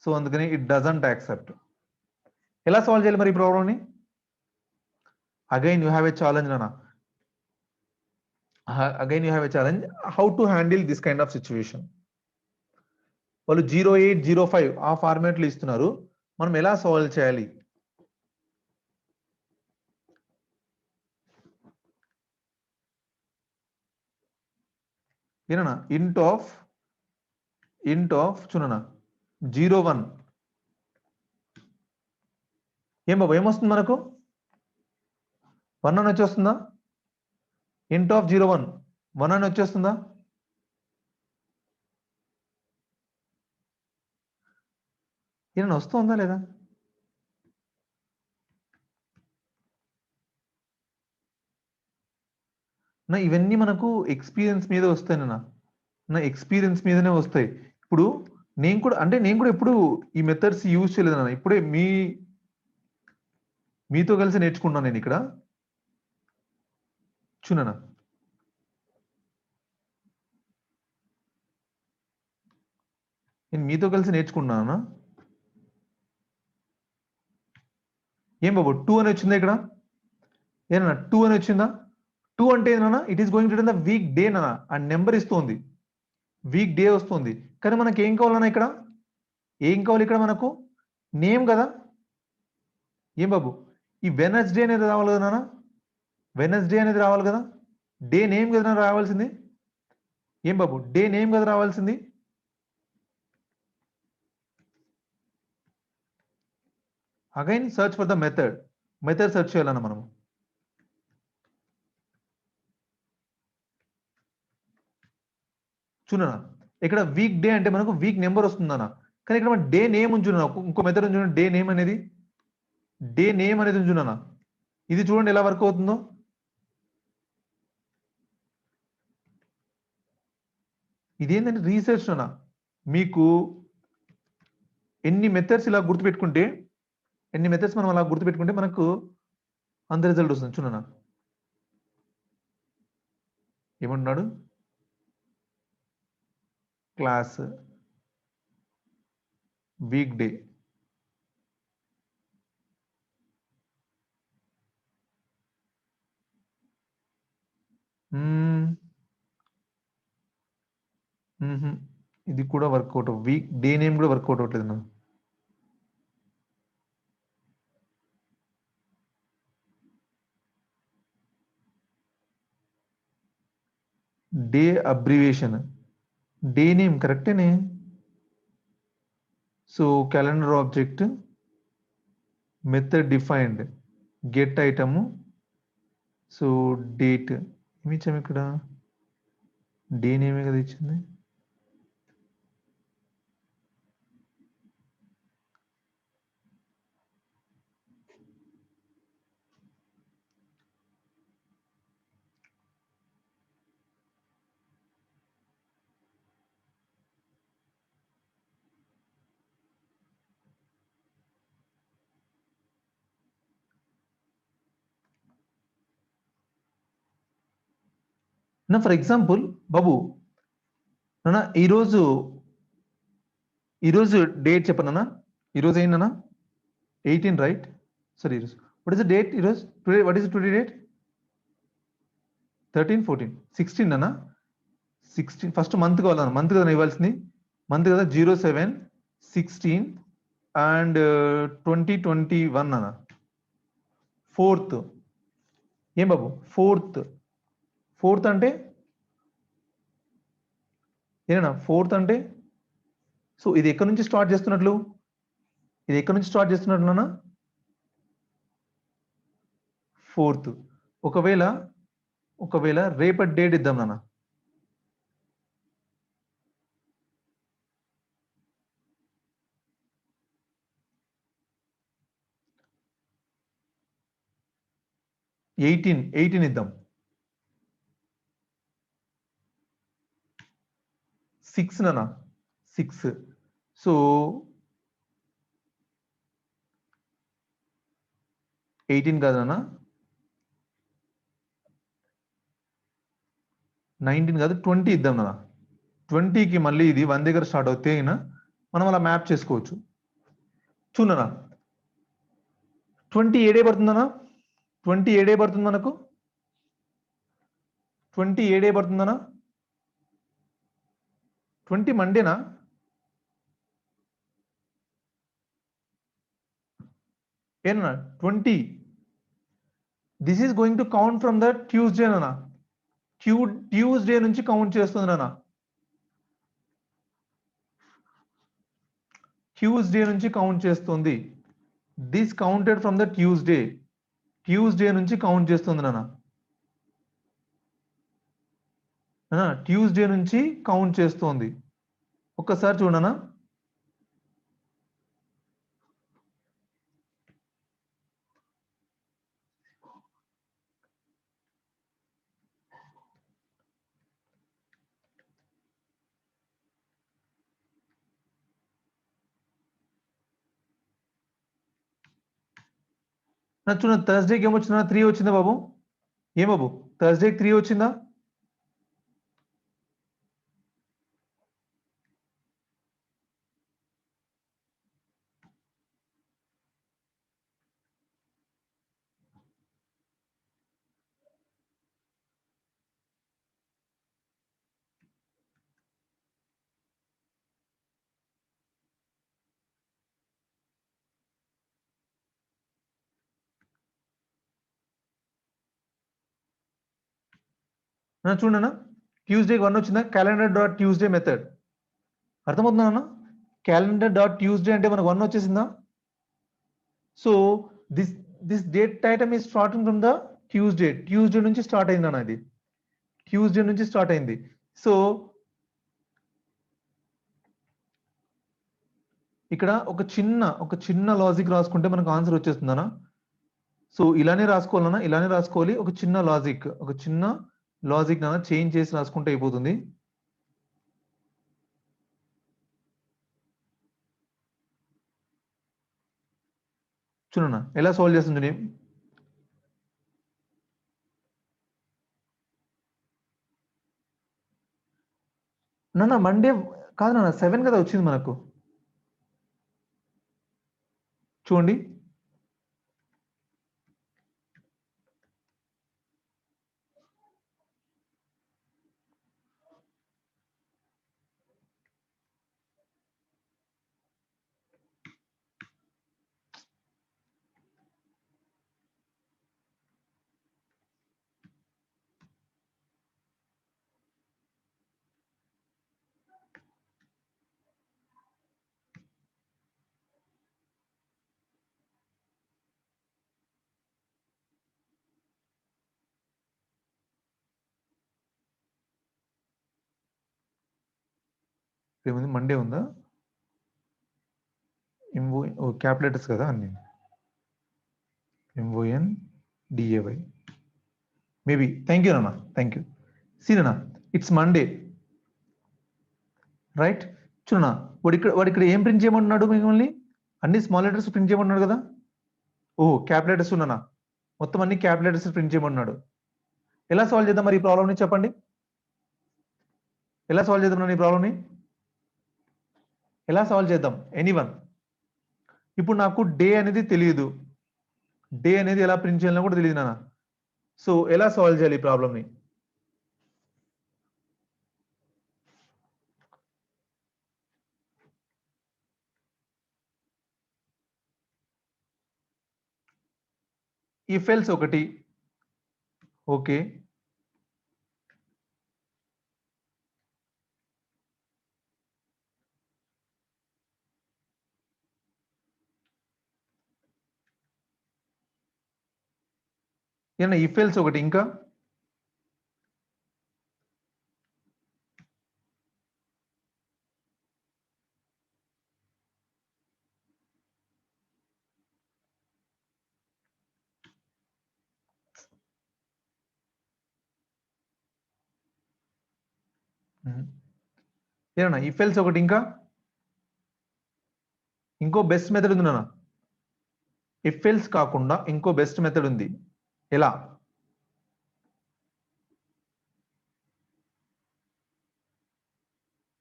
సో అందుకని ఇట్ డజంట్ యాక్సెప్ట్ ఎలా సాల్వ్ చేయాలి మరి ఈ ప్రాబ్లమ్ ని again you have a challenge నానా again you have a challenge how to handle this kind of situation వాళ్ళు 0805 ఆ ఫార్మాట్ లో ఇస్తున్నారు మనం ఎలా సాల్వ్ చేయాలి ఏనా ఇంట్ ఆఫ్ చూడనా 01 ఏం బాబు ఏమొస్తుంది మనకు 1 అని వచ్చేస్తుందా ఇంట్ ఆఫ్ 01 1 అని వచ్చేస్తుందా ఏమన్నా వస్తుందా లేదా నా ఇవన్నీ మనకు ఎక్స్పీరియన్స్ మీద వస్తాయి నా ఎక్స్పీరియన్స్ మీదనే వస్తాయి ఇప్పుడు నేను కూడా ఎప్పుడు ఈ మెథడ్స్ యూజ్ చేయలేదు నాన్న ఇప్పుడే మీతో కలిసి నేర్చుకున్నాను నేను ఇక్కడ చూడనా నేను మీతో కలిసి నేర్చుకున్నానా ఏం బాబు 2 అని వచ్చిందా ఇక్కడ ఏనా 2 అని వచ్చిందా 2 అంటే ఏనా it is going to the week day నా ఆ నెంబర్ ఇస్తుంది వీక్ డే వస్తుంది కానీ మనకి ఏం కావాలన్నా ఇక్కడ ఏం కావాలి ఇక్కడ మనకు నేమ్ కదా ఏం బాబు ఈ వెనస్డే అనేది రావాలి కదా నాన్న వెనస్డే అనేది రావాలి కదా డే నేమ్ కదా రావాల్సింది ఏం బాబు డే నేమ్ కదా రావాల్సింది again search for the method search చేయాలన్న మనం. చూడనా ఇక్కడ వీక్ డే అంటే మనకు వీక్ నెంబర్ వస్తుందన్న, కానీ ఇక్కడ మన డే నేమ్ ఉంచున్నా, ఇంకో మెథడ్ ఉంచున్నా, డే నేమ్ అనేది ఉంచున్నా. ఇది చూడండి ఎలా వర్క్ అవుతుందో. ఇదేంటంటే రీసెర్చ్ అన్న, మీకు ఎన్ని మెథడ్స్ ఇలా గుర్తుపెట్టుకుంటే, మనం అలా గుర్తుపెట్టుకుంటే మనకు అంత రిజల్ట్ వస్తుంది. చూడనా ఏమంటున్నాడు, క్లాస్ వీక్ డే, ఇది కూడా వర్కౌట్, వీక్ డే నేమ్ కూడా వర్కౌట్ అవ్వట్లేదు నా. డే అబ్రివేషన్, డే నేమ్ కరెక్టేనే. So calendar object, method defined, get item, so date ఏమి ఇచ్చాము ఇక్కడ, డే నేమే కదా ఇచ్చింది. నా ఫర్ ఎగ్జాంపుల్ బాబు నాన్న ఈరోజు డేట్ చెప్పనా, ఈరోజు ఏంటన్నా 18 రైట్. సారీ ఈరోజు వాట్ ఇస్ ద డేట్, ఈరోజు today, what is today date, 13, 14, 16 అన్నా. 16 ఫస్ట్ మంత్ కావాలన్నా, మంత్ కదా ఇవ్వాల్సింది, మంత్ కదా. 07, 16 అండ్ 2021 అన్న. 4th ఏం బాబు, 4th అంటే ఏనా 4th అంటే, సో ఇది ఎక్కడి నుంచి స్టార్ట్ చేస్తున్నట్లు, నాన్న 4th. ఒకవేళ రేపటి డేట్ ఇద్దాం నాన్న, ఎయిటీన్ ఇద్దాం. 6 నాన్న, 6. సో 18 కాదు నాన్న, 19 కాదు, 20 ఇద్దాం నాన్న. 20కి మళ్ళీ ఇది 1 దగ్గర స్టార్ట్ అవుతే మనం అలా మ్యాప్ చేసుకోవచ్చు. చూడనా 20 ఏడే పడుతుందన్నా, 20 ఏడే పడుతుంది మనకు, 20 ఏడే పడుతుందన్నా, 20 మండేనా, ఏనా 20, this is going to count from the Tuesday నాన్న, ట్యూస్డే నుంచి కౌంట్ చేస్తుంది నాన్న, ట్యూస్డే నుంచి కౌంట్ చేస్తుంది. This counted from the Tuesday నుంచి కౌంట్ చేస్తుంది నాన్న, ట్యూస్డే నుంచి కౌంట్ చేస్తోంది. ఒక్కసారి చూడనా, చూడండి థర్స్డేకి ఏమొచ్చిందా, 3 వచ్చిందా బాబు, ఏం బాబు థర్స్డేకి 3 వచ్చిందా, చూడన్నా ట్యూస్డేకి 1 వచ్చిందా, క్యాలెండర్ డాట్ ట్యూస్డే మెథడ్ అర్థమవుతుందా అన్న, క్యాలెండర్ డాట్ ట్యూస్డే అంటే మనకు 1 వచ్చేసిందా, so this date item is starting from the Tuesday నుంచి స్టార్ట్ అయింది అన్న, ఇది ట్యూస్డే నుంచి స్టార్ట్ అయింది. సో ఇక్కడ ఒక చిన్న లాజిక్ రాసుకుంటే మనకు ఆన్సర్ వచ్చేస్తుందనా. సో ఇలానే రాసుకోవాలన్నా, ఇలానే రాసుకోవాలి. ఒక చిన్న లాజిక్ నాన్న చేంజ్ చేసి రాసుకుంటే అయిపోతుంది. చూడన్నా ఎలా సాల్వ్ చేస్తుంది నేను. నాన్న మండే కాదు నాన్న, 7 కదా వచ్చింది మనకు. చూడండి ఏముంది, మండే ఉందా, క్యాపిటల్స్ కదా అన్ని, MON DAY maybe. Thank you నాన్న, థ్యాంక్ యూ. సీనా ఇట్స్ మండే రైట్. చూడన్నా వాడు ఇక్కడ ఏం ప్రింట్ చేయమన్నాడు మిమ్మల్ని, అన్ని స్మాల్ లెటర్స్ ప్రింట్ చేయమన్నాడు కదా. క్యాప్ లెటర్స్ ఉన్నానా, మొత్తం అన్ని క్యాప్ లెటర్స్ ప్రింట్ చేయమన్నాడు. ఎలా సాల్వ్ చేద్దాం మరి ఈ ప్రాబ్లమ్ని చెప్పండి, ఎలా సాల్వ్ చేద్దాం ఈ ప్రాబ్లమ్ని, ఎలా సాల్వ్ చేద్దాం ఎనీవన్. ఇప్పుడు నాకు డే అనేది తెలియదు, డే అనేది ఎలా ప్రింట్ చేయాలో కూడా తెలియదు నాన్న. సో ఎలా సాల్వ్ చేయాలి ఈ ప్రాబ్లమ్ని. ఇఫ్ ఎల్స్ ఒకటి, ఓకే, ఏమన్నా ఇఫ్ ఎల్స్ ఒకటి, ఇంకా ఏమన్నా ఇఫ్ ఎల్స్ ఒకటి, ఇంకా ఇంకో బెస్ట్ మెథడ్ ఉంది నాన్న. ఇఫ్ ఎల్స్ కాకుండా ఇంకో బెస్ట్ మెథడ్ ఉంది. ఎలా,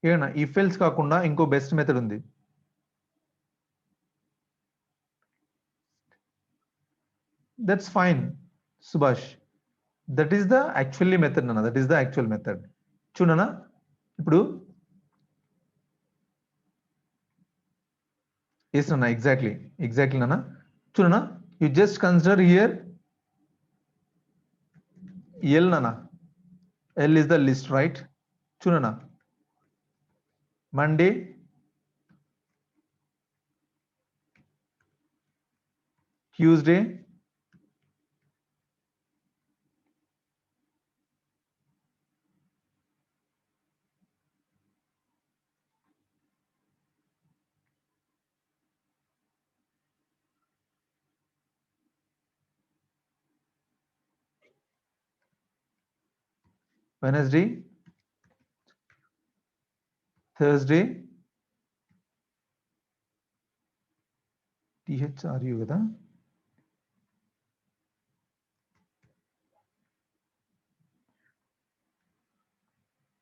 ఏమన్నా ఇఫ్ ఎల్స్ కాకుండా ఇంకో బెస్ట్ మెథడ్ ఉంది. That's fine Subhash, that is the actually method నాన్న, that is the actual method. చూడనా ఇప్పుడు ఎస్ నాన్న, ఎగ్జాక్ట్లీ నాన్న. చూడనా, you just consider here L నాన్న, L is the list right. చూడనా Monday, Tuesday, Wednesday, Thursday, THRU కదా,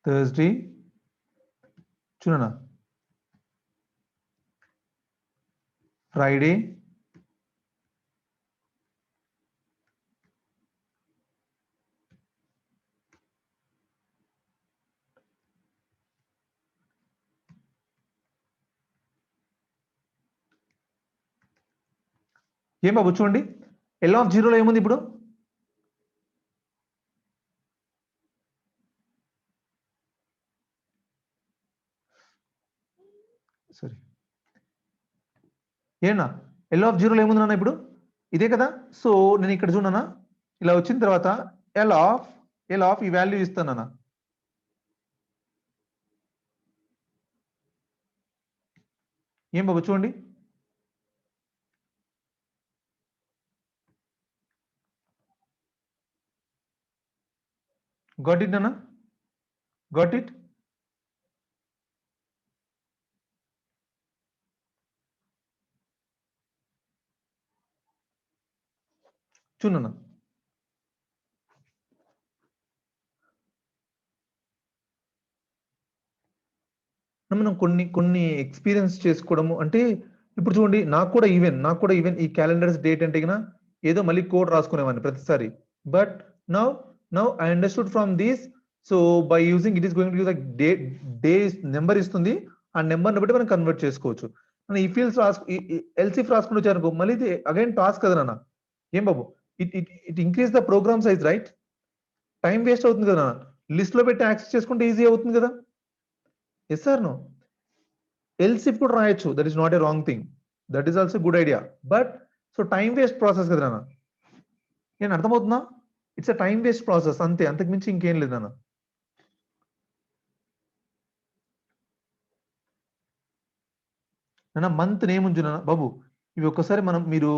థర్స్డే. చూడనా ఫ్రైడే, ఏం బాబు చూడండి, ఎల్ ఆఫ్ జీరోలో ఏముంది ఇప్పుడు, సారీ ఏనా ఎల్ ఆఫ్ జీరోలో ఏముంది నాన్న ఇప్పుడు ఇదే కదా. సో నేను ఇక్కడ చూడనా ఇలా వచ్చిన తర్వాత ఎల్ ఆఫ్ ఈ వాల్యూ ఇస్తానన్నా. ఏం బాబు చూడండి, గాట్ ఇట్ అన్నా, గాట్ ఇట్. చూడన్నా మనం కొన్ని ఎక్స్పీరియన్స్ చేసుకోవడము అంటే ఇప్పుడు చూడండి నాకు కూడా ఈవెన్ ఈ క్యాలెండర్స్ డేట్ అంటే కన్నా ఏదో మళ్ళీ కోడ్ రాసుకునేవాడిని ప్రతిసారి. But now I understood from this. So by using it is going to give the day number ఇస్తుంది, ఆ నెంబర్ని బట్టి మనం కన్వర్ట్ చేసుకోవచ్చు. మనం ఈ ఫీల్డ్స్ ఎల్సిఫ్ రాసుకుంటూ వచ్చారనుకో మళ్ళీ ఇది అగైన్ టాస్క్ కదా నాన్న. ఏం బాబు it increase the program size right. Time waste అవుతుంది కదా నాన్న, లిస్ట్ లో పెట్టి యాక్సెస్ చేసుకుంటే ఈజీ అవుతుంది కదా. ఎస్ సార్ నో ఎల్సిఫ్ కూడా రాయొచ్చు, that is not a wrong thing, that is also good idea. But so time waste process కదా నాన్న. నేను అర్థమవుతుందా? It's a time waste process అంతే, అంతకు మించి ఇంకేం లేదు నాన్న. నాన్న మంత్ నేమ్ ఉంచు నాన్న బాబు. ఇవి ఒక్కసారి మీరు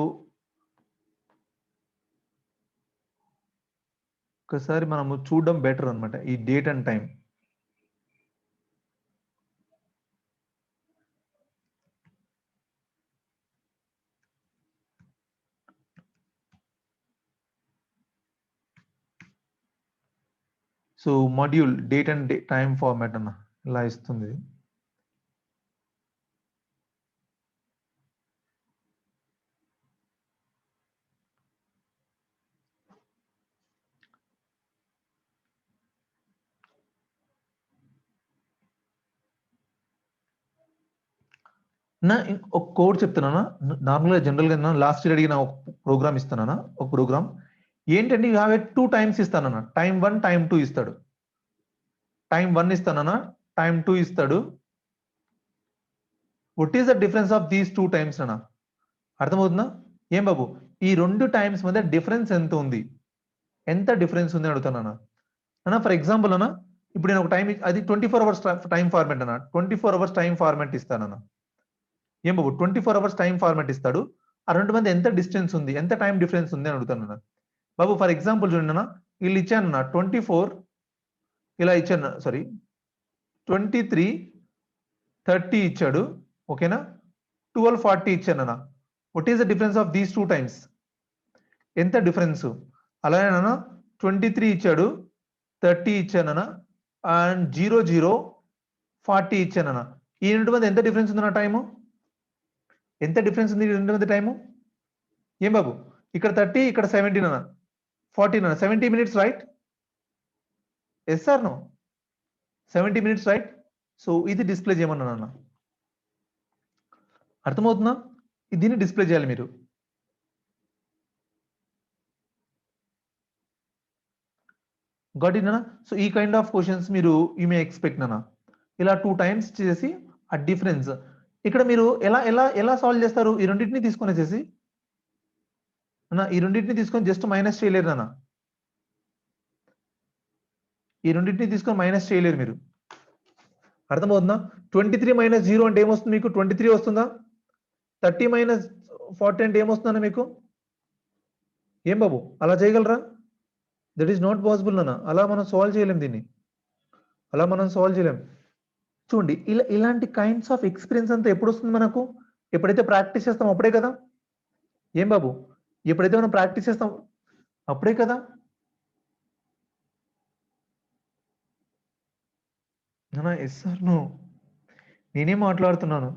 ఒకసారి మనము చూడడం బెటర్ అన్నమాట, ఈ date and time. So module date and time format అన్న ఇలా ఇస్తుంది. నా ఒక కోడ్ చెప్తున్నానా, నార్మల్గా జనరల్గా లాస్ట్ ఇయర్ అడిగిన ఒక ప్రోగ్రామ్ ఇస్తానా, ఒక ప్రోగ్రామ్ ఏంటంటే యూ హ్యావ్ ఎ 2 టైమ్స్ ఇస్తానన్నా. టైం 1 టైం 2 ఇస్తాడు. టైం 1 ఇస్తానన్నా, టైం 2 ఇస్తాడు. What is the difference of these 2 times అన్నా? అర్థమవుతుందా? ఏం బాబు ఈ 2 టైమ్స్ మధ్య డిఫరెన్స్ ఎంత ఉంది, ఎంత డిఫరెన్స్ ఉంది అడుగుతానన్నా. అన్నా ఫర్ ఎగ్జాంపుల్ అన్నా ఇప్పుడు నేను ఒక టైం అది 24 అవర్స్ టైం ఫార్మాట్ అన్నా, 24 అవర్స్ టైం ఫార్మాట్ ఇస్తానన్నా. ఏం బాబు 24 అవర్స్ టైం ఫార్మాట్ ఇస్తాడు, ఆ రెండు మంది ఎంత డిస్టెన్స్ ఉంది, ఎంత టైం డిఫరెన్స్ ఉంది అని అడుగుతాను బాబు. ఫర్ ఎగ్జాంపుల్ చూడండి అన్న, వీళ్ళు ఇచ్చాను 24 ఇలా ఇచ్చాను, సారీ 23 30 ఇచ్చాడు, ఓకేనా. 12 40 ఇచ్చాను అన్న. What is the difference of these 2 times? ఎంత డిఫరెన్స్? అలాగేనా 23 ఇచ్చాడు, 30 ఇచ్చానన్న, అండ్ 00 40 ఇచ్చానన్న. ఈ రెండు మంది ఎంత డిఫరెన్స్ ఉంది నా టైము? ఎంత డిఫరెన్స్ ఉంది రెండు మధ్య టైము? ఏం బాబు ఇక్కడ 30 ఇక్కడ 17 అన్న, 14 అన్న, 70 minutes right. Yes sir no 70 minutes right. So ఇది డిస్ప్లే చేయమన్నా అన్న. అర్థమవుతుందా? దీన్ని డిస్ప్లే చేయాలి మీరు. గాట్ ఇట్ అన్న. సో ఈ కైండ్ ఆఫ్ క్వశ్చన్స్ మీరు యూ మే ఎక్స్పెక్ట్ అన్న. ఇలా 2 టైమ్స్ చేసి ఆ డిఫరెన్స్ ఇక్కడ మీరు ఎలా ఎలా ఎలా సాల్వ్ చేస్తారు? ఈ రెండింటిని తీసుకొనేసేసి అన్న, ఈ రెండింటిని తీసుకొని జస్ట్ మైనస్ చేయలేరు అన్న. ఈ రెండింటిని తీసుకొని మైనస్ చేయలేరు మీరు. అర్థమవుతుందా? 23 - 0 అంటే ఏమొస్తుంది మీకు? 23 వస్తుందా? 30 - 40 అంటే ఏమొస్తుందన్న మీకు? ఏం బాబు అలా చేయగలరా? దట్ ఈస్ నాట్ పాసిబుల్ అన్న. అలా మనం సాల్వ్ చేయలేం దీన్ని, అలా మనం సాల్వ్ చేయలేం. చూడండి ఇలాంటి కైండ్స్ ఆఫ్ ఎక్స్పీరియన్స్ అంతా ఎప్పుడు వస్తుంది మనకు? ఎప్పుడైతే ప్రాక్టీస్ చేస్తాం అప్పుడే కదా. ఏం బాబు ఎప్పుడైతే మనం ప్రాక్టీస్ చేస్తాం అప్పుడే కదా. ఎస్ సార్ నో నేనేం మాట్లాడుతున్నాను?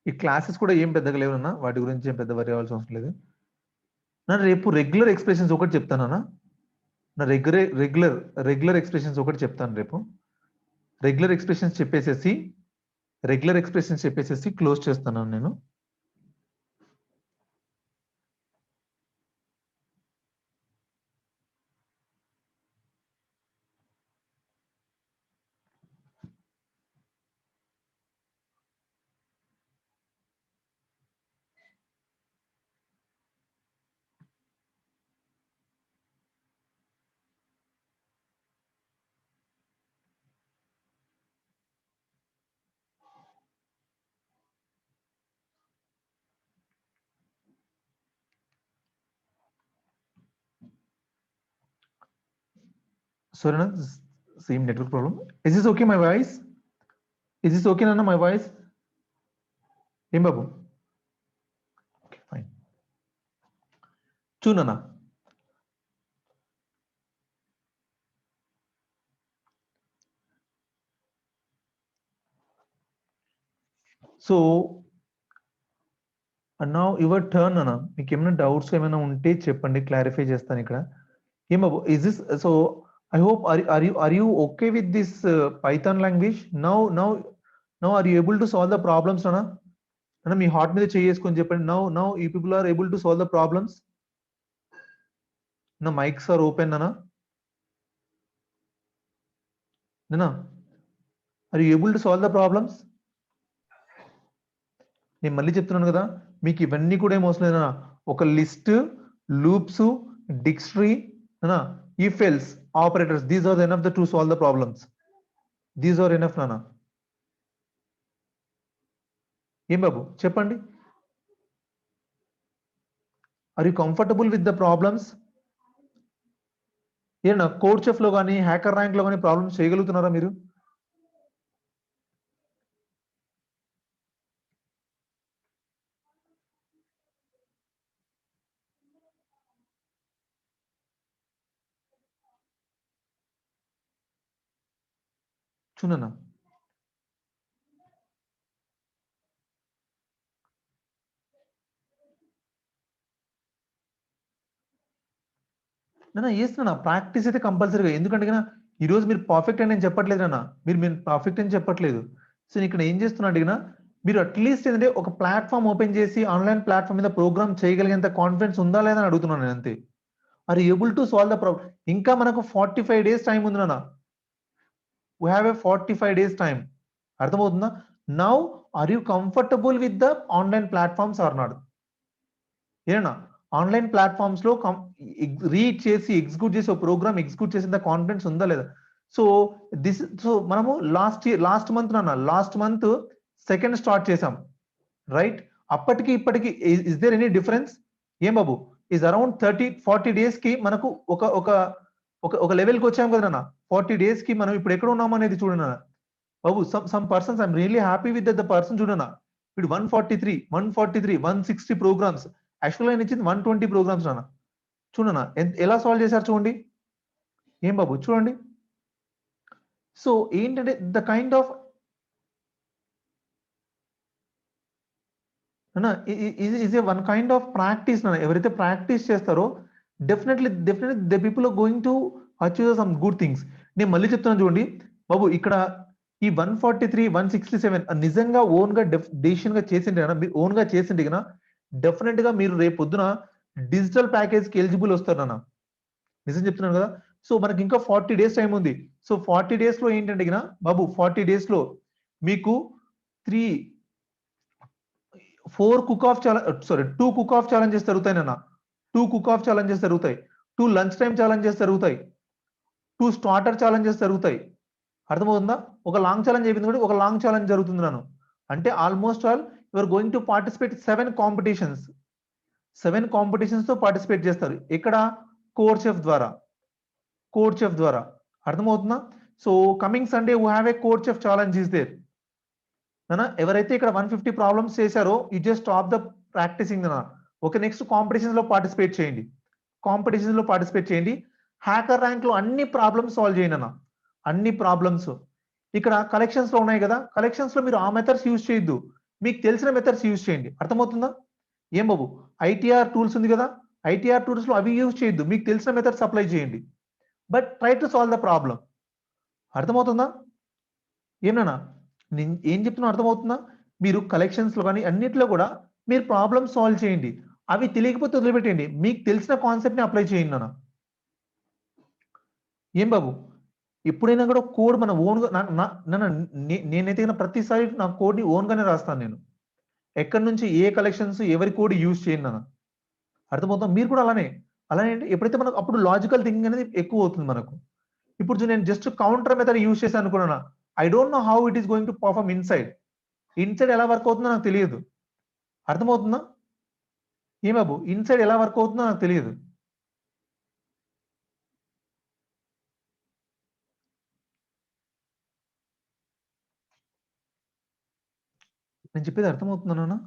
ఈ క్లాసెస్ కూడా ఏం పెద్దగా లేవన్నా, వాటి గురించి ఏం పెద్ద వరి అవ్వాల్సిన అవసరం లేదు. నన్ను రేపు రెగ్యులర్ ఎక్స్ప్రెషన్స్ ఒకటి చెప్తానన్నా. నా రెగ్యులర్ ఎక్స్ప్రెషన్స్ ఒకటి చెప్తాను రేపు. రెగ్యులర్ ఎక్స్ప్రెషన్స్ చెప్పేసేసి క్లోజ్ చేస్తున్నాను నేను. Sorry, na, same network problem. Is this okay, my voice? Is this okay, Nana, my voice? Em babu? Okay, fine. Chu, Nana. So, and now your turn, Nana. మీకు ఏమైనా doubts ఏమైనా ఉంటే చెప్పండి, clarify చేస్తాను ఇక్కడ. ఏం బాబు, is this so? I hope are you okay with this Python language? Now are you able to solve the problems, Nana? Nana, me heart మీద చేసుకొని చెప్పండి. Now you people are able to solve the problems. Na mics are open, Nana. Nana, are you able to solve the problems? నేను మళ్ళీ చెప్తున్నాను కదా, మీకు ఇవన్నీ కూడా ఏం అవసరం లేదన్నా. ఒక list, loops, dictionary, if else operators, these are enough to solve the problems. These are enough, నానా. ఏం బాబు చెప్పండి, are you comfortable with the problems? ఏనా కోడ్ చెఫ్ లో కానీ హ్యాకర్ ర్యాంక్ లో కానీ ప్రాబ్లమ్స్ చేయగలుగుతున్నారా మీరు? చూనన్నా, నాన్న చేస్తున్నా ప్రాక్టీస్ అయితే కంపల్సరీగా. ఎందుకంటే కన్నా ఈ రోజు మీరు పర్ఫెక్ట్ అని నేను చెప్పట్లేదు అన్న, మీరు పర్ఫెక్ట్ అని చెప్పట్లేదు. సో నేను ఇక్కడ ఏం చేస్తున్నా అడిగినా, మీరు అట్లీస్ట్ ఏంటంటే ఒక ప్లాట్ఫామ్ ఓపెన్ చేసి ఆన్లైన్ ప్లాట్ఫామ్ మీద ప్రోగ్రామ్ చేయగలిగేంత కాన్ఫిడెన్స్ ఉందా లేదా అని అడుగుతున్నాను నేను అంతే. Are able to solve the problem. ఇంకా మనకు 45 days టైం ఉంది నాన్న. We have a 45 days time. అర్థమవుతుందా? Now are you comfortable with the online platforms or not? ఏనా ఆన్లైన్ ప్లాట్ఫామ్స్ లో రీడ్ చేసి ఎగ్జిక్యూట్ చేసి ఒక ప్రోగ్రామ్ ఎగ్జిక్యూట్ చేసేంత కాన్ఫిడెన్స్ ఉందా లేదా? సో మనము లాస్ట్ మంత్ సెకండ్ స్టార్ట్ చేసాం, రైట్? అప్పటికి ఇప్పటికి ఇస్ దేర్ ఎనీ డిఫరెన్స్? ఏం బాబు, ఇస్ అరౌండ్ 30-40 days కి మనకు ఒక లెవెల్కి వచ్చాం కదా నాన్న. 40 days కి మనం ఇప్పుడు ఎక్కడ ఉన్నాం అనేది చూడనా బాబు. Some persons I'm really happy with the person. చూడనా, ఇప్పుడు 143, 160 ప్రోగ్రామ్స్. యాక్చువల్గా ఆయన ఇచ్చింది 120 ప్రోగ్రామ్స్ నాన్న. చూడనా ఎలా సాల్వ్ చేశారు చూడండి. ఏం బాబు చూడండి. సో ఏంటంటే the kind of is a one kind of practice నాన్న. ఎవరైతే ప్రాక్టీస్ చేస్తారో definitely the people are going to achieve some good things. నేను మళ్ళీ చెప్తున్నాను చూడండి బాబు, ఇక్కడ ఈ 143, 167 నిజంగా ఓన్ గా డెసిషన్ గా చేసిండే మీరు ఓన్ గా చేసిండే కదా, డెఫినెట్ గా మీరు రేపు పొద్దున డిజిటల్ ప్యాకేజ్ కి ఎలిజిబుల్ వస్తారు నాన్న. నిజం చెప్తున్నాను కదా. సో మనకి ఇంకా 40 days టైం ఉంది. సో 40 days లో ఏంటంటే బాబు, 40 days లో మీకు 2 కుక్ ఆఫ్ ఛాలెంజెస్ జరుగుతాయి నాన్న. 2 కుక్ ఆఫ్ ఛాలెంజెస్ జరుగుతాయి, 2 లంచ్ టైం ఛాలెంజెస్ జరుగుతాయి, 2 స్టార్టర్ ఛాలెంజెస్ జరుగుతాయి. అర్థమవుతుందా? ఒక లాంగ్ ఛాలెంజ్ అయిపోయింది కూడా ఒక లాంగ్ ఛాలెంజ్ జరుగుతుంది నాను. అంటే almost all your going to participate 7 competitions. 7 competitions తో పార్టిసిపేట్ చేస్తారు. ఇక్కడ కోడ్ చెఫ్ ద్వారా. అర్థమవుతుందా? So coming Sunday we have a CodeChef challenge is there నాన్న. ఎవరైతే ఇక్కడ 150 ప్రాబ్లమ్స్ చేశారో you just stop the practicing నాన్న. ఓకే, నెక్స్ట్ కాంపిటీషన్స్ లో పార్టిసిపేట్ చేయండి. హ్యాకర్ ర్యాంక్ లో అన్ని ప్రాబ్లమ్స్ సాల్వ్ చేయండి అన్న. అన్ని ప్రాబ్లమ్స్ ఇక్కడ కలెక్షన్స్ లో ఉన్నాయి కదా, కలెక్షన్స్ లో మీరు ఆ మెథడ్స్ యూజ్ చేయొద్దు, మీకు తెలిసిన మెథడ్స్ యూజ్ చేయండి. అర్థమవుతుందా? ఏం బాబు, ఐటీఆర్ టూల్స్ ఉంది కదా, ఐటీఆర్ టూల్స్ లో అవి యూజ్ చేయొద్దు, మీకు తెలిసిన మెథడ్స్ అప్లై చేయండి. But try to solve the problem. అర్థమవుతుందా? ఏమన్నా నేను ఏం చెప్తున్నా అర్థమవుతుందా? మీరు కలెక్షన్స్ లో కానీ అన్నిట్లో కూడా మీరు ప్రాబ్లమ్ సాల్వ్ చేయండి. అవి తెలియకపోతే వదిలిపెట్టండి, మీకు తెలిసిన కాన్సెప్ట్ ని అప్లై చేయండి నాన్న. ఏం బాబు, ఎప్పుడైనా కూడా కోడ్ మన ఓన్ గా నేనైతే ప్రతిసారి నా కోడ్ ని ఓన్ గానే రాస్తాను నేను. ఎక్కడి నుంచి ఏ కలెక్షన్స్ ఎవరి కోడ్ యూజ్ చేయను నాన్న. అర్థమవుతుంది? మీరు కూడా అలానే ఎప్పుడైతే మనకు అప్పుడు లాజికల్ థింకింగ్ అనేది ఎక్కువ అవుతుంది మనకు. ఇప్పుడు నేను జస్ట్ కౌంటర్ మెథడ్ యూజ్ చేశాను అనుకున్నా, I don't know how it is going to perform inside ఎలా వర్క్ అవుతుందో నాకు తెలియదు. అర్థమవుతుందా? ఏం బాబు, ఇన్సైడ్ ఎలా వర్క్ అవుతుందో నాకు తెలియదు. అర్థమవుతుందా? ఏం బాబు, ఇన్సైడ్ ఎలా వర్క్ అవుతుందో నాకు తెలియదు. అర్థమవుతుందా? ఏం బాబు, ఇన్సైడ్ ఎలా వర్క్ అవుతుందో నాకు తెలియదు. అర్థమవుతుందా? ఏం బాబు, ఇన్సైడ్ ఎలా వర్క్ అవుతుందో నాకు తెలియదు. అర్థమవుతుందా? ఏం బాబు, ఇన్సైడ్ ఎలా వర్క్ అవుతుందో నాకు తెలియదు. నేను చెప్పేది అర్థమవుతుందన్నా?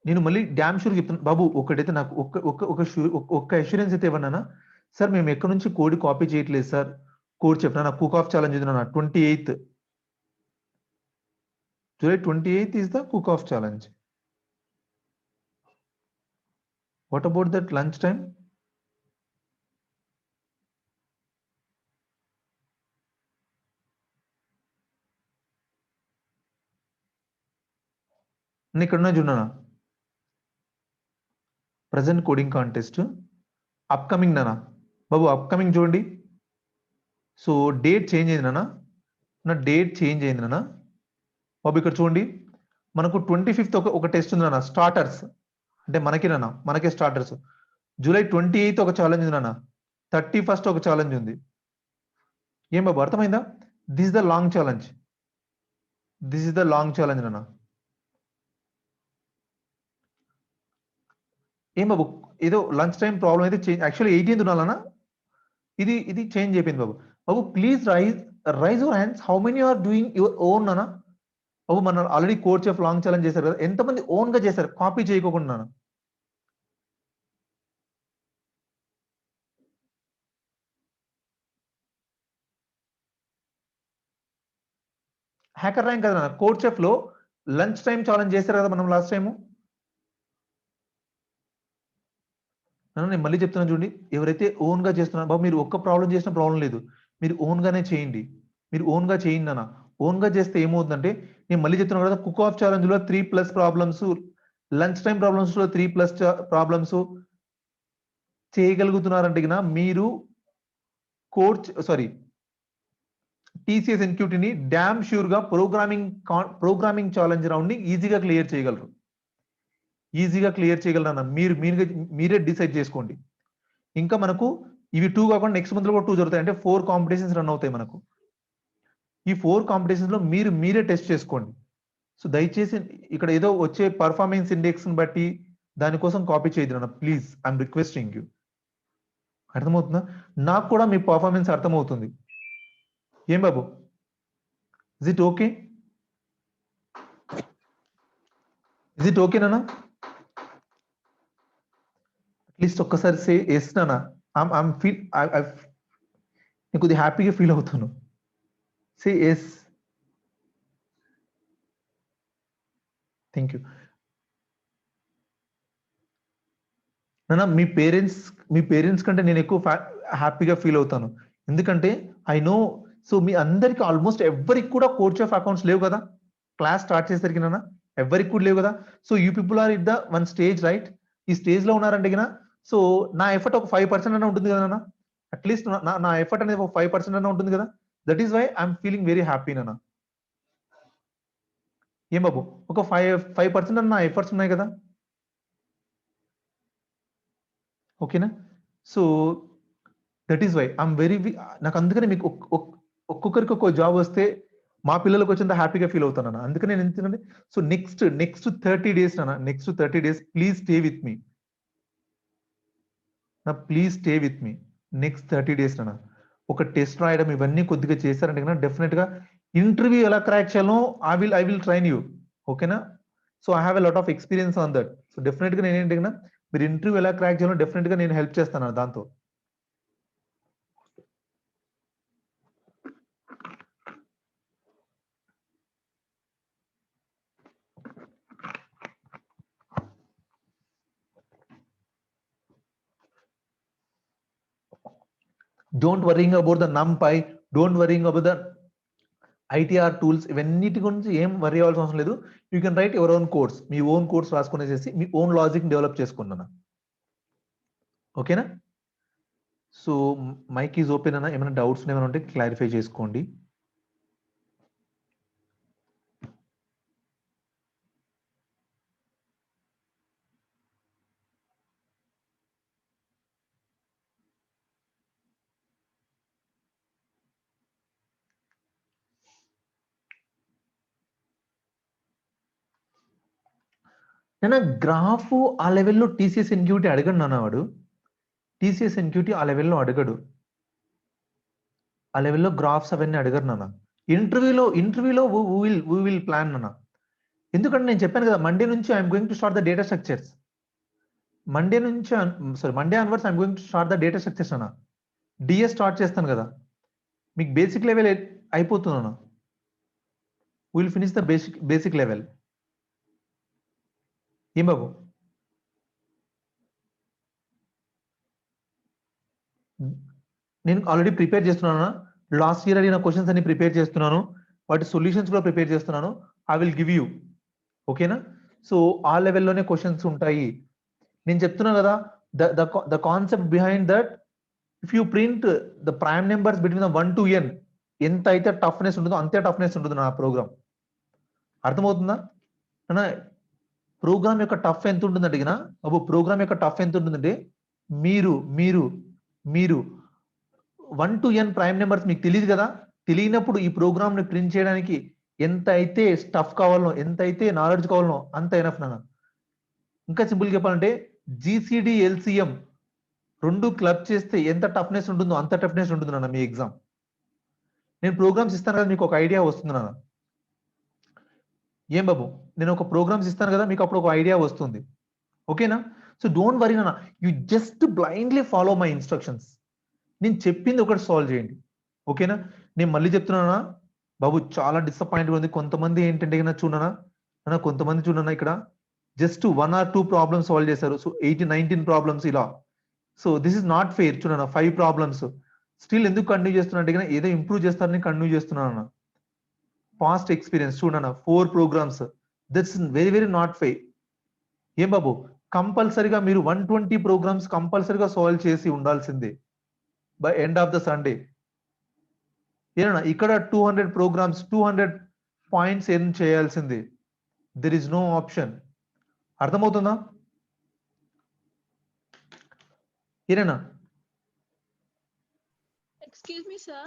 నేను మళ్ళీ డ్యామ్ షూర్ చెప్తాను బాబు. ఒకటైతే నాకు ఒక్క అష్యూరెన్స్ అయితే ఇవ్వన్నానా? సార్ మేము ఎక్కడి నుంచి కోడ్ కాపీ చేయట్లేదు సార్. కోడ్ చెప్పినా నాకు కుక్ ఆఫ్ ఛాలెంజ్ ఉంది నాన్న. 28th July 28th is the cook off challenge. What about that lunch time? ఇక్కడ చూడనా ప్రజెంట్ కోడింగ్ కాంటెస్ట్ అప్కమింగ్ నానా బాబు, అప్కమింగ్ చూడండి. సో డేట్ చేంజ్ అయింది నానా, నా డేట్ చేంజ్ అయింది నానా బాబు. ఇక్కడ చూడండి, మనకు 25th ఒక టెస్ట్ ఉంది నాన్న, స్టార్టర్స్ అంటే మనకి నాన్న, మనకే స్టార్టర్స్. July 28th ఒక ఛాలెంజ్ ఉంది నాన్న, 31st ఒక ఛాలెంజ్ ఉంది. ఏం బాబు అర్థమైందా? This is the long challenge, this is the long challenge నాన్న. ఏం బాబు ఏదో లంచ్ టైం ప్రాబ్లం అయితే చేంజ్, యాక్చువల్లీ 18th ఉండాలన్నా, ఇది చేంజ్ అయిపోయింది బాబు. బాబు please raise your hands, how many are doing your own నాన్న. బాబు మన already CodeChef long challenge చేశారు కదా, ఎంతమంది ఓన్ గా చేశారు కాపీ చేయకోకుండా? హ్యాకర్ ర్యాంక్ కదా కోడ్ చెఫ్ లో లంచ్ టైం ఛాలెంజ్ చేశారు కదా మనం లాస్ట్ టైము. నేను మళ్ళీ చెప్తున్నాను చూడండి, ఎవరైతే ఓన్ గా చేస్తున్నారో బాబు, మీరు ఒక్క ప్రాబ్లం చేసిన ప్రాబ్లం లేదు, మీరు ఓన్ గానే చేయండి, మీరు ఓన్ గా చేయండి అన్న. ఓన్ గా చేస్తే ఏమవుతుందంటే, నేను మళ్ళీ చెప్తున్నాను కదా, కుక్ ఆఫ్ ఛాలెంజ్ లో 3+ ప్రాబ్లమ్స్, లంచ్ టైం ప్రాబ్లమ్స్ లో 3+ ప్రాబ్లమ్స్ చేయగలుగుతున్నారంటే మీరు కోడ్ టీసీఎస్ ఎన్క్యూటీని డ్యామ్ ష్యూర్ గా ప్రోగ్రామింగ్ ఛాలెంజ్ రౌండ్ ని ఈజీగా క్లియర్ చేయగలరు, ఈజీగా క్లియర్ చేయగలరన్న. మీరే డిసైడ్ చేసుకోండి. ఇంకా మనకు ఇవి 2 కాకుండా నెక్స్ట్ మంత్ లో కూడా 2 జరుగుతాయి, అంటే 4 కాంపిటీషన్స్ రన్ అవుతాయి మనకు. ఈ 4 కాంపిటీషన్స్ లో మీరే టెస్ట్ చేసుకోండి. సో దయచేసి ఇక్కడ ఏదో వచ్చే పర్ఫార్మెన్స్ ఇండెక్స్ ని బట్టి దానికోసం కాపీ చేయదు అన్న, ప్లీజ్ ఐఎమ్ రిక్వెస్టింగ్ యూ. అర్థమవుతుందా? నాకు కూడా మీ పర్ఫార్మెన్స్ అర్థమవుతుంది. ఏం బాబు, is it okay? Is it okay నాన్న? అట్లీస్ట్ ఒక్కసారి సే ఎస్ నాన్న. నేను కొద్దిగా హ్యాపీగా ఫీల్ అవుతాను. Say yes. థ్యాంక్ యూ నాన్న. మీ పేరెంట్స్ కంటే నేను ఎక్కువ హ్యాపీగా ఫీల్ అవుతాను, ఎందుకంటే ఐ నో. సో మీ అందరికి ఆల్మోస్ట్ ఎవరికి కూడా కోడ్ చెఫ్ అకౌంట్స్ లేవు కదా, క్లాస్ స్టార్ట్ చేసేసరికి నాన్న ఎవరికి కూడా లేవు కదా. So you people are it the one stage, right? ఈ స్టేజ్ లో ఉన్నారంటే గినా, సో నా ఎఫర్ట్ ఒక 5% అన్న ఉంటుంది కదా నాన్న, అట్లీస్ట్ నా ఎఫర్ట్ అనేది ఒక 5% అన్న ఉంటుంది కదా. That is why I'm feeling very happy నాన్న. ఏం బాబు, ఒక 5% అన్న నా ఎఫర్ట్స్ ఉన్నాయి కదా, ఓకేనా? So that is why I'm very, నాకు అందుకనే మీకు ఒక్కొక్కరికి ఒక్కొక్క జాబ్ వస్తే మా పిల్లలకు వచ్చినంత హ్యాపీగా ఫీల్ అవుతాను. అందుకనే నేను ఎందుకంటే, సో నెక్స్ట్ 30 days నాన్న, next 30 days please stay with me నా, please stay with me. Next 30 days నాన్న ఒక టెస్ట్ రాయడం ఇవన్నీ కొద్దిగా చేశారంటే కన్నా డెఫినెట్ గా ఇంటర్వ్యూ ఎలా క్రాక్ చేయాలో ఐ విల్ ట్రైన్ యూ, ఓకేనా? So I have a lot of experience on that. So definite గా నేనేంటి కన్నా, మీరు ఇంటర్వ్యూ ఎలా క్రాక్ చేయాలో డెఫినెట్ గా నేను హెల్ప్ చేస్తాను దాంతో. Don't worrying about the NumPy, don't worrying about the ITR tools, ఇవన్నిటి గురించి ఏం వరీ అవ్వాల్సిన అవసరం లేదు. You can write your own codes, మీ ఓన్ కోడ్స్ రాసుకునేసేసి మీ ఓన్ లాజిక్ డెవలప్ చేసుకున్నాను, ఓకేనా? సో మైక్ ఈజ్ ఓపెన్ అన్న, ఏమైనా డౌట్స్ ఏమైనా ఉంటే క్లారిఫై చేసుకోండి. నేను గ్రాఫ్ ఆ లెవెల్లో టీసీఎస్ ఎన్క్యూటీ అడగడు నాన్న, వాడు టీసీఎస్ ఎన్క్యూటీ ఆ లెవెల్లో అడగడు, ఆ లెవెల్లో గ్రాఫ్స్ అవన్నీ అడగరు నాన్న. ఇంటర్వ్యూలో we will ప్లాన్ అన్న. ఎందుకంటే నేను చెప్పాను కదా మండే నుంచి I'm going to start the data structures. Monday onwards I'm going to start the data structures అన్న. డిఎస్ స్టార్ట్ చేస్తాను కదా, మీకు బేసిక్ లెవెల్ అయిపోతున్నాను. Will finish the basic level. ఏం బాబు? నేను ఆల్రెడీ ప్రిపేర్ చేస్తున్నాను. లాస్ట్ ఇయర్ అడిగిన క్వశ్చన్స్ అన్ని ప్రిపేర్ చేస్తున్నాను, వాటి సొల్యూషన్స్ కూడా ప్రిపేర్ చేస్తున్నాను. I will give you. ఓకేనా? సో ఆ లెవెల్లోనే క్వశ్చన్స్ ఉంటాయి. నేను చెప్తున్నా కదా, the concept behind that, if you print the prime numbers between the 1 to n, ఎంత అయితే టఫ్నెస్ ఉంటుందో అంతే టఫ్నెస్ ఉంటుంది నా ప్రోగ్రామ్. అర్థమవుతుందా? ప్రోగ్రామ్ యొక్క టఫ్ ఎంత ఉంటుంది అడిగినా, ప్రోగ్రామ్ యొక్క టఫ్ ఎంత ఉంటుందంటే, మీరు 1 to n ప్రైమ్ నెంబర్స్ మీకు తెలియదు కదా, తెలియనప్పుడు ఈ ప్రోగ్రామ్ ని ప్రింట్ చేయడానికి ఎంత అయితే స్టఫ్ కావాలనో, ఎంత అయితే నాలెడ్జ్ కావాలనో అంత ఎనఫ్ నాన్న. ఇంకా సింపుల్ చెప్పాలంటే జీసీడీ ఎల్సిఎం రెండు క్లబ్ చేస్తే ఎంత టఫ్నెస్ ఉంటుందో అంత టఫ్నెస్ ఉంటుంది నాన్న మీ ఎగ్జామ్. నేను ప్రోగ్రామ్స్ ఇస్తాను కదా, మీకు ఒక ఐడియా వస్తుంది నాన్న. ఏం బాబు, నేను ఒక ప్రోగ్రామ్స్ ఇస్తాను కదా, మీకు అప్పుడు ఒక ఐడియా వస్తుంది. ఓకేనా? సో డోంట్ వరీ నాన్న, you just blindly follow my instructions. నేను చెప్పింది ఒకటి సాల్వ్ చేయండి. ఓకేనా? నేను మళ్ళీ చెప్తున్నానా బాబు, చాలా డిసప్పాయింట్ ఉంది. కొంతమంది ఏంటంటే చూడనా, కొంతమంది చూడనా ఇక్కడ జస్ట్ 1 or 2 ప్రాబ్లమ్స్ సాల్వ్ చేశారు. సో 19 ప్రాబ్లమ్స్ ఇలా. So this is not fair. చూడనా 5 ప్రాబ్లమ్స్ స్టిల్ ఎందుకు కంటిన్యూ చేస్తున్నా అంటే ఏదో ఇంప్రూవ్ చేస్తారని కంటిన్యూ చేస్తున్నాను. పాస్ట్ ఎక్స్పీరియన్స్ చూడనా 4 programs, that's very very not fair. ఏం బాబు, కంపల్సరీగా మీరు 120 ప్రోగ్రామ్స్ కంపల్సరీగా సాల్వ్ చేసి ఉండాల్సిందే by end of the Sunday. ఏనా ఇక్కడ 200 ప్రోగ్రామ్స్ 200 పాయింట్స్ ఎర్న్ చేయాల్సిందే. There is no option. అర్థమవుతుందా? ఏనా? Excuse me, sir.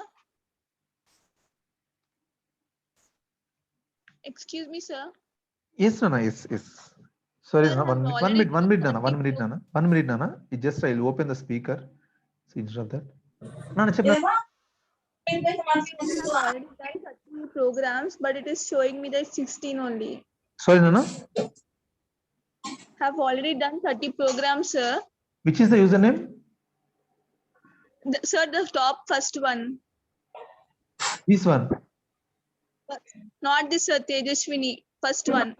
Excuse me, sir. Yes, Nana. Yes. Sorry, Sir, Nana. I've One already minute, Nana. done 1 minute, Nana. 1 minute, Nana. I'll open the speaker. So instead of that, Nana, check. I've already done 30 programs, but it is showing me that 16 only. Sorry, Nana. Have already done 30 programs, sir. Which is the username? Sir, the top first one. This one. Not this, sir. Tejaswini. First one.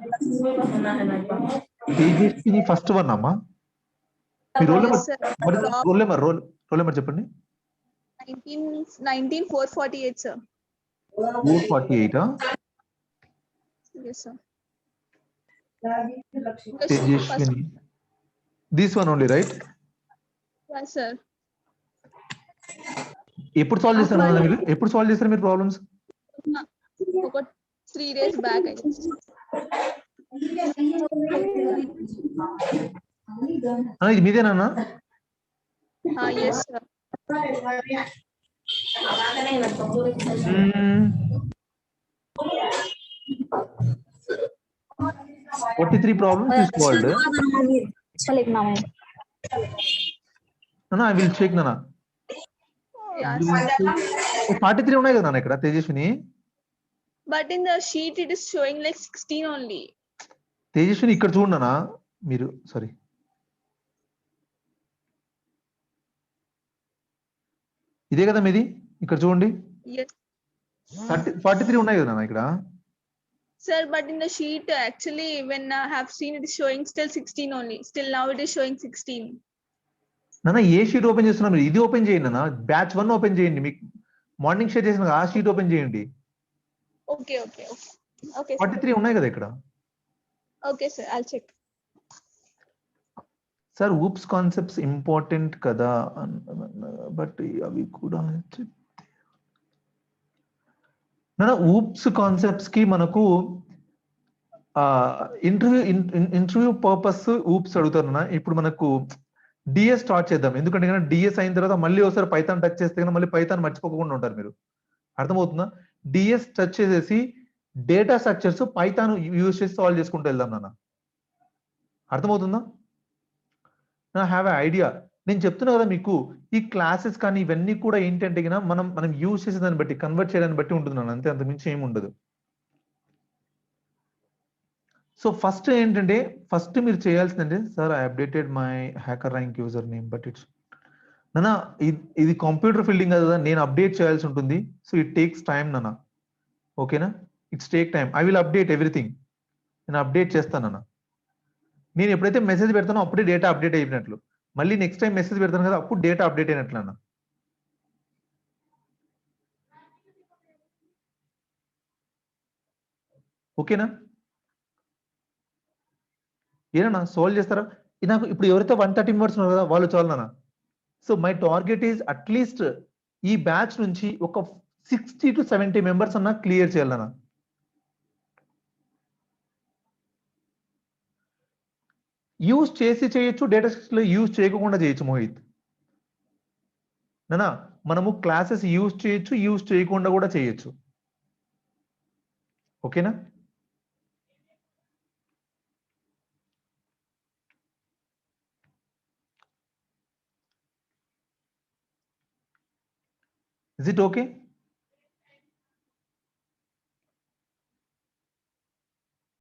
Tejaswini first one, Amma. Me role Yes, sir. Number చెప్పండి. 19448, sir. 448. Yes, sir. Tejaswini. This one only, right? Yes, sir. ఎప్పుడు solve చేస్తారు మీరు problems? ఒక 3 days back, I guess. ఇది మీదేనా? Yes, sir. 43 problems is solved. Nana, I will check, Nana. Yeah, 43 ఉన్నాయి కదా నాన్న ఇక్కడ Tejaswini. but in the sheet it is showing like 16 only. Tejaswini ఇక్కడ చూడనా మీరు, సారీ ఇదే కదా మీది, ఇక్కడ చూడండి. Yes, 43 ఉన్నాయి కదా నాన్న ఇక్కడ. sir, but in the sheet actually when I have seen it is showing still 16 only. Still now it is showing 16. నాన్న ఏ షీట్ ఓపెన్ చేస్తున్నా మీరు? ఇది ఓపెన్ చేయండి నాన్న, బ్యాచ్ 1 ఓపెన్ చేయండి. మీకు మార్నింగ్ షేర్ చేసిన ఆ షీట్ ఓపెన్ చేయండి. Okay. 43 ఉన్నాయి కదా ఇక్కడ. Okay, sir, I'll check. Sir oops concepts important కదా, బట్ అవి కూడా ఊప్స్ కాన్సెప్ట్స్ కి మనకు ఇంటర్వ్యూ పర్పస్ ఊప్స్ అడుగుతారు. ఇప్పుడు మనకు డిఎస్ స్టార్ట్ చేద్దాం, ఎందుకంటే డిఎస్ అయిన తర్వాత మళ్ళీ ఒకసారి పైథాన్ టచ్ చేస్తే కన్నా మళ్ళీ పైథాన్ మర్చిపోకుండా ఉంటారు మీరు. అర్థమవుతుందా? డిఎస్ టచ్ చేసేసి డేటా స్ట్రక్చర్స్ పైథాన్ యూజ్ చేసి సాల్వ్ చేసుకుంటూ వెళ్దాం నాన్న. అర్థమవుతుందా? Have a idea. నేను చెప్తున్నా కదా మీకు ఈ క్లాసెస్ కానీ ఇవన్నీ కూడా ఏంటంటే గిన మనం యూజ్ చేసే దాన్ని బట్టి కన్వర్ట్ చేయడాన్ని బట్టి ఉంటుంది నాన్న, అంతే, అంతకుమించి ఏమి ఉండదు. సో ఫస్ట్ ఏంటంటే ఫస్ట్ మీరు చేయాల్సిందంటే sir I updated my HackerRank user name but it's నాన్న ఇది కంప్యూటర్ ఫీల్డింగ్ కదా, నేను అప్డేట్ చేయాల్సి ఉంటుంది. సో ఇట్ టేక్స్ టైం నాన్న, ఓకేనా, it's take time. I will update everything, నేను అప్డేట్ చేస్తాను నాన్న. నేను ఎప్పుడైతే మెసేజ్ పెడతానో అప్పుడే డేటా అప్డేట్ అయినట్లు, మళ్ళీ నెక్స్ట్ టైం మెసేజ్ పెడతాను కదా అప్పుడు డేటా అప్డేట్ అయినట్లు అన్న. ఓకేనా, ఏనా సాల్వ్ చేస్తారా? నాకు ఇప్పుడు ఎవరైతే 130 మెంబర్స్ ఉన్నారు కదా వాళ్ళు చాలు నాన్న. So my target is at least ఈ బ్యాచ్ నుంచి ఒక 60 to 70 మెంబర్స్ అన్న క్లియర్ చేయాలన్నా. యూజ్ చేసి చేయొచ్చు, డేటా లో యూజ్ చేయకుండా చేయొచ్చు మోహిత్ నానా. మనము క్లాసెస్ యూజ్ చేయొచ్చు, యూజ్ చేయకుండా కూడా చేయొచ్చు, ఓకేనా. Is it okay?